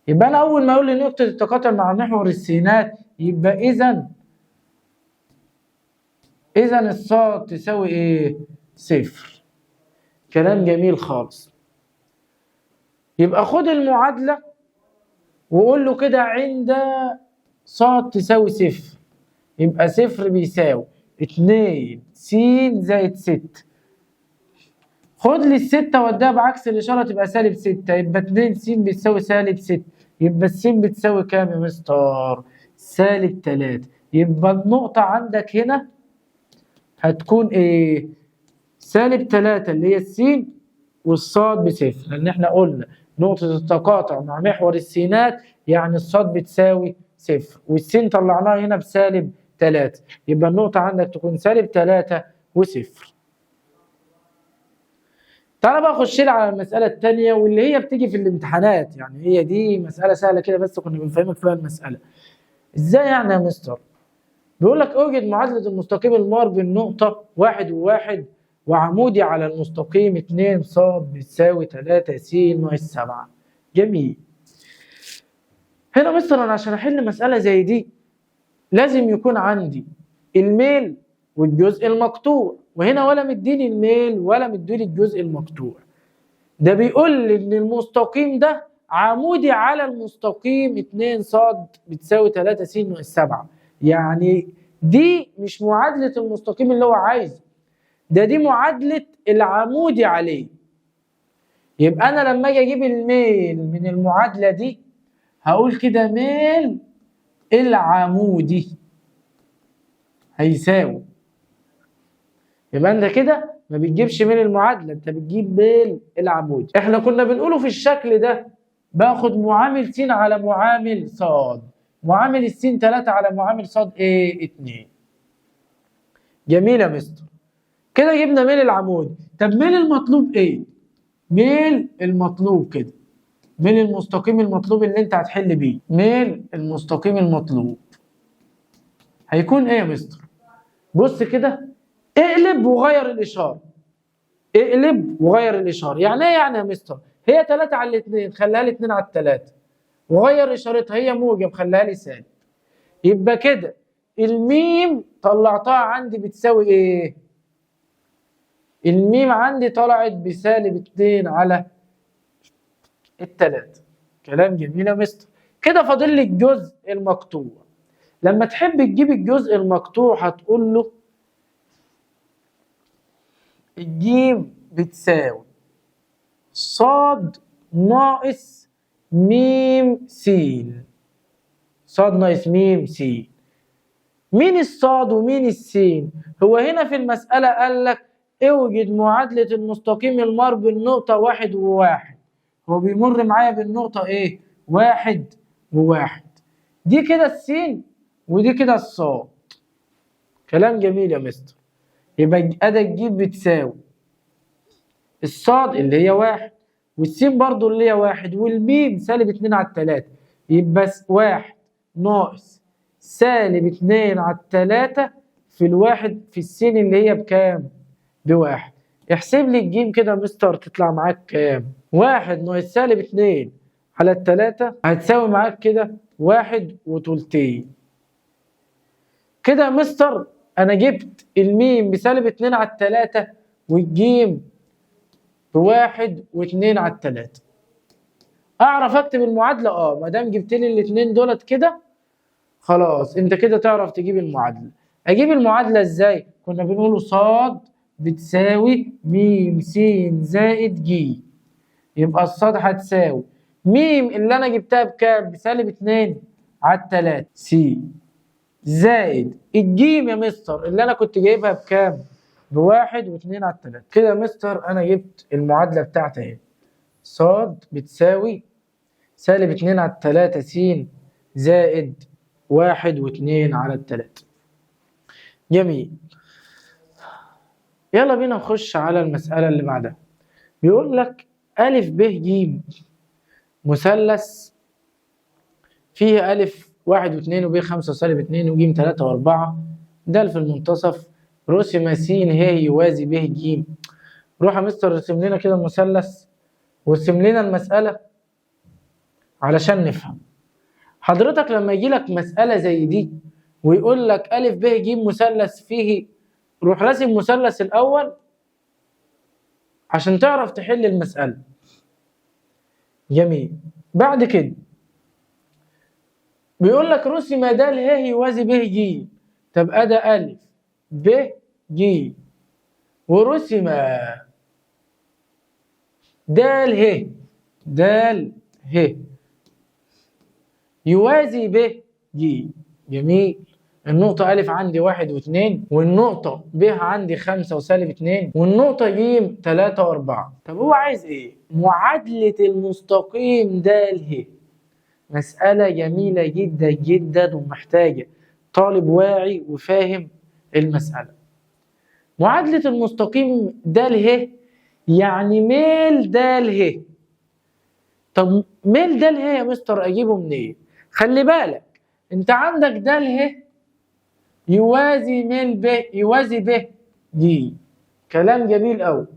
يبقى انا اول ما اقول لي نقطة التقاطع مع محور السينات يبقى اذا الصاد تساوي ايه؟ 0. كلام جميل خالص. يبقى خد المعادلة وقول له كده عند ص تساوي 0. يبقى 0 بيساوي 2 س زائد 6. خد لي ال6 وديها بعكس الإشارة تبقى -6. يبقى 2 س بتساوي -6. يبقى الس بتساوي كام يا مستر؟ -3. يبقى النقطة عندك هنا هتكون ايه؟ -3 اللي هي السين والصاد ب0، لأن احنا قلنا نقطة التقاطع مع محور السينات يعني الصاد بتساوي 0 والسين طلعناها هنا ب-3. يبقى النقطة عندك تكون -3 و0. تعالى بقى اخش لي على المسألة الثانية واللي هي بتيجي في الامتحانات. يعني هي دي مسألة سهلة كده بس كنا بنفهمك فيها المسألة. ازاي يعني يا مستر؟ بيقول لك اوجد معادلة المستقيم المار بين نقطة 1 و1 وعمودي على المستقيم 2 ص بتساوي 3 س ناقص 7. جميل. هنا مستر انا عشان احل مسألة زي دي لازم يكون عندي الميل والجزء المقطوع، وهنا ولا مديني الميل ولا مديني الجزء المقطوع. ده بيقول لي ان المستقيم ده عمودي على المستقيم 2 ص بتساوي 3 س ناقص 7. يعني دي مش معادلة المستقيم اللي هو عايزه، دي معادلة العمودي عليه. يبقى أنا لما أجي أجيب الميل من المعادلة دي هقول كده ميل العمودي هيساوي. يبقى أنت كده ما بتجيبش ميل المعادلة، أنت بتجيب ميل العمودي. إحنا كنا بنقوله في الشكل ده باخد معامل س على معامل ص، معامل السين 3 على معامل ص ايه 2. جميل يا مستر. كده جبنا ميل العمودي. طب ميل المطلوب ايه؟ ميل المطلوب كده، ميل المستقيم المطلوب اللي انت هتحل بيه. ميل المستقيم المطلوب هيكون ايه يا مستر؟ بص كده اقلب وغير الاشاره. اقلب وغير الاشاره. يعني ايه يعني يا مستر؟ هي 3 على 2 خليها لي 2 على 3 وغير اشارتها، هي موجب خليها لي سالب. يبقى كده الميم طلعتها عندي بتساوي ايه؟ الميم عندي طلعت بسالب 2 على 3. كلام جميل يا مستر. كده فاضل لي الجزء المقطوع. لما تحب تجيب الجزء المقطوع هتقول له الجيم بتساوي صاد ناقص ميم س. صاد ناقص ميم س. مين الصاد ومين السين؟ هو هنا في المسألة قال لك اوجد معادلة المستقيم المار بالنقطة 1 و1. هو بيمر معايا بالنقطة ايه؟ 1 و1. دي كده السين ودي كده الصاد. كلام جميل يا مستر. يبقى ادي الجيم بتساوي الصاد اللي هي 1 والسين برضو اللي هي 1 والميم سالب 2 على 3. يبقى 1 ناقص سالب 2 على 3 في الواحد في السين اللي هي بكام؟ بواحد. احسب لي الجيم كده يا مستر تطلع معاك كام؟ 1 ناقص سالب 2 على 3 هتساوي معاك كده 1 وتلتين. كده يا مستر انا جبت الميم بسالب 2 على 3 والجيم بواحد و2 على 3. اعرف اكتب المعادله؟ ما دام جبت لي الاثنين دولت كده خلاص انت كده تعرف تجيب المعادله. اجيب المعادله ازاي؟ كنا بنقول صاد بتساوي م س زائد ج. يبقى الصاد هتساوي ميم اللي انا جبتها بكام؟ بسالب 2 على 3 س زائد الجيم يا مستر اللي انا كنت جايبها بكام؟ بواحد و2 على 3. كده يا مستر انا جبت المعادله بتاعتي اهي. صاد بتساوي سالب 2 على 3 س زائد 1 و2 على 3. جميل. يلا بينا نخش على المسألة اللي بعدها. بيقول لك أ ب ج مثلث فيه أ 1 و2 وب 5 وسالب 2 وج 3 و4 د في المنتصف رسم س ه يوازي ب ج. روح يا مستر رسم لنا كده المثلث وارسم لنا المسألة علشان نفهم. حضرتك لما يجي لك مسألة زي دي ويقول لك أ ب ج مثلث فيه، روح راسم مثلث الأول عشان تعرف تحل المسألة. جميل. بعد كده بيقول لك رسم د ه يوازي ب ج. طب أدا أ ب ج ورسم د ه يوازي ب ج. جميل. النقطة أ عندي 1 و2 والنقطة ب عندي 5 وسالب 2 والنقطة ج 3 و4. طب هو عايز إيه؟ معادلة المستقيم د ه. مسألة جميلة جدا جدا ومحتاجة طالب واعي وفاهم المسألة. معادلة المستقيم د ه يعني ميل د ه. طب ميل د ه يا مستر أجيبه منين؟ خلي بالك أنت عندك د ه يوازي ميل ب يوازي ب ج. كلام جميل قوي.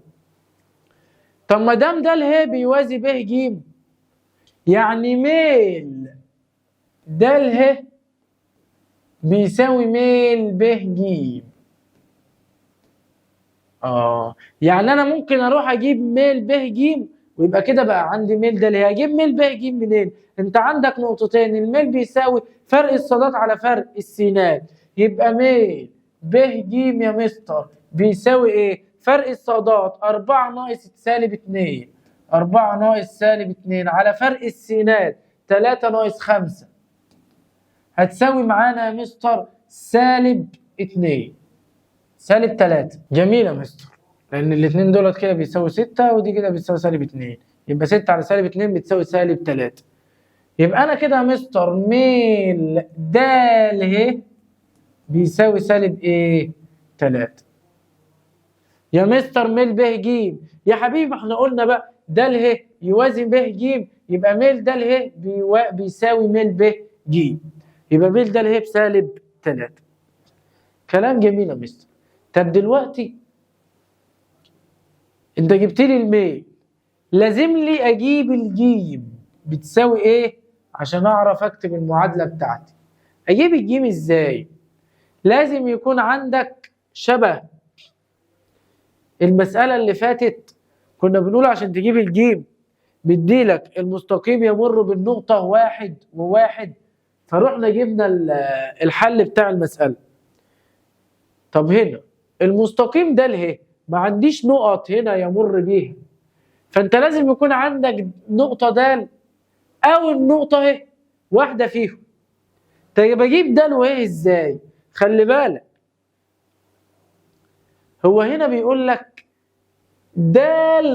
طب ما دام د ه بيوازي ب ج يعني ميل د ه بيساوي ميل ب ج. يعني انا ممكن اروح اجيب ميل ب ج ويبقى كده بقى عندي ميل د ه. هجيب ميل ب ج منين؟ انت عندك نقطتين، الميل بيساوي فرق الصادات على فرق السينات. يبقى ميل ب ج يا مستر بيساوي ايه؟ فرق الصادات 4 ناقص سالب 2. 4 ناقص سالب 2 على فرق السينات 3 ناقص 5 هتساوي معانا يا مستر سالب 2 سالب 3. جميل يا مستر. لأن الاثنين دولت كده بيساوي 6 ودي كده بتساوي سالب 2. يبقى 6 على سالب 2 بتساوي سالب 3. يبقى أنا كده يا مستر ميل د ه بيساوي سالب إيه؟ 3. يا مستر ميل ب ج يا حبيبي احنا قلنا بقى د ه يوازي ب ج يبقى ميل د ه بيساوي ميل ب ج. يبقى ميل د ه بسالب 3. كلام جميل يا مستر. طب دلوقتي انت جبت لي الميل، لازم لي اجيب الجيم بتساوي ايه عشان اعرف اكتب المعادلة بتاعتي. اجيب الجيم ازاي؟ لازم يكون عندك شبه المسألة اللي فاتت. كنا بنقول عشان تجيب الجيم بيديلك المستقيم يمر بالنقطة 1 و1، فروحنا جبنا الحل بتاع المسألة. طب هنا المستقيم ده له ما عنديش نقط هنا يمر بيها، فانت لازم يكون عندك نقطة د او النقطة اهي واحدة فيهم. طيب اجيب د وايه ازاي؟ خلي بالك هو هنا بيقول لك د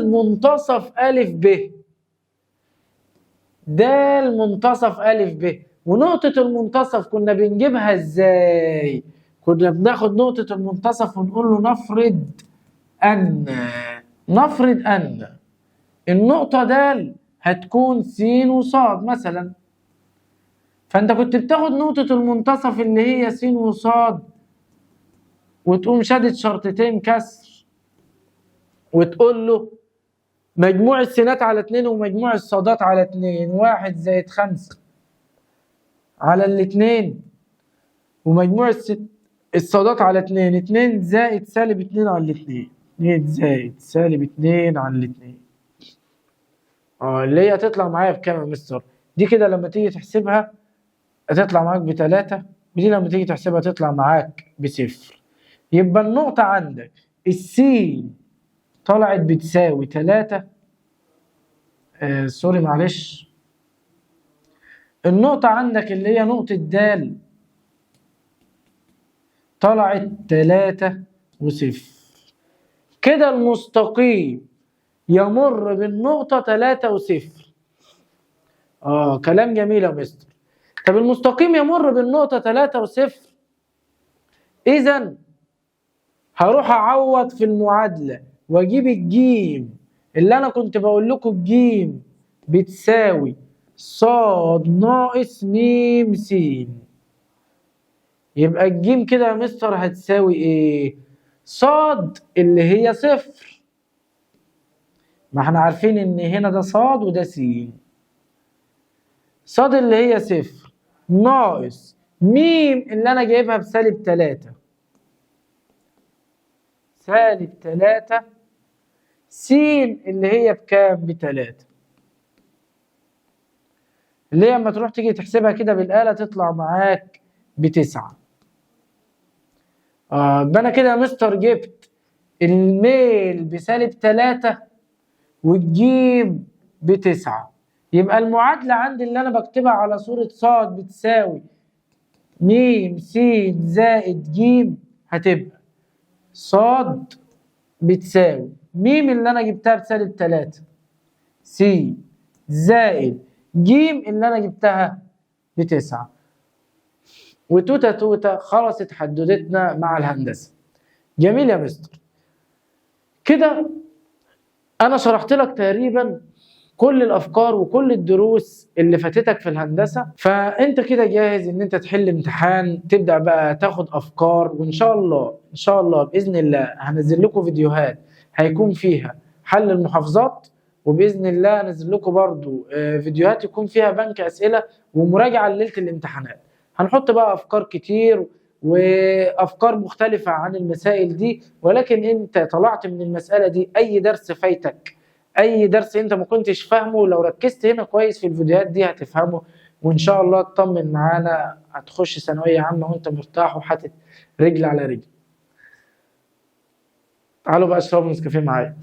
منتصف أ ب، د منتصف أ ب، ونقطة المنتصف كنا بنجيبها ازاي؟ كنا بناخد نقطة المنتصف ونقول له نفرض أن النقطة د هتكون س وص مثلا، فأنت كنت بتاخد نقطة المنتصف اللي هي س وص وتقوم شادد شرطتين كسر وتقول له مجموع السينات على 2 ومجموع الصادات على 2 1 زائد 5 على 2، ومجموع الصادات على 2 زائد سالب 2 على 2، 2 زائد سالب 2 على 2. اللي هي هتطلع معايا بكام يا مستر؟ دي كده لما تيجي تحسبها هتطلع معاك ب3، ودي لما تيجي تحسبها تطلع معاك ب0. يبقى النقطة عندك السين طلعت بتساوي 3. سوري معلش، النقطة عندك اللي هي نقطة د طلعت 3 و0. كده المستقيم يمر بالنقطة 3 و0. كلام جميل يا مستر. طب المستقيم يمر بالنقطة 3 و0، إذا هروح أعوض في المعادلة وأجيب الجيم اللي أنا كنت بقول لكم الجيم بتساوي ص ناقص م س. يبقى الجيم كده يا مستر هتساوي إيه؟ ص اللي هي 0، ما احنا عارفين إن هنا ده ص وده س. ص اللي هي 0 ناقص م اللي أنا جايبها بسالب 3، سالب 3 س اللي هي بكام؟ ب3، اللي هي لما تروح تيجي تحسبها كده بالآلة تطلع معاك ب9. يبقى أنا كده يا مستر جبت الميل بسالب 3 والجيم ب9. يبقى المعادلة عندي اللي أنا بكتبها على صورة ص بتساوي م س زائد ج، هتبقى ص بتساوي م اللي أنا جبتها بسالب 3 س زائد ج اللي أنا جبتها ب9. وتوتة توتة خلصت حدوتتنا مع الهندسة. جميل يا مستر. كده أنا شرحت لك تقريبا كل الأفكار وكل الدروس اللي فاتتك في الهندسة، فأنت كده جاهز إن أنت تحل امتحان، تبدأ بقى تاخد أفكار، وإن شاء الله بإذن الله هنزل لكم فيديوهات هيكون فيها حل المحافظات، وبإذن الله هنزل لكم برضو فيديوهات يكون فيها بنك أسئلة ومراجعة ليلة الامتحانات. هنحط بقى أفكار كتير وأفكار مختلفة عن المسائل دي، ولكن أنت طلعت من المسألة دي أي درس فايتك، أي درس أنت ما كنتش فاهمه، لو ركزت هنا كويس في الفيديوهات دي هتفهمه، وإن شاء الله تطمن معانا هتخش ثانوية عامة وأنت مرتاح وحاطط رجل على رجل. تعالوا بقى اشربوا نسكافيه معايا.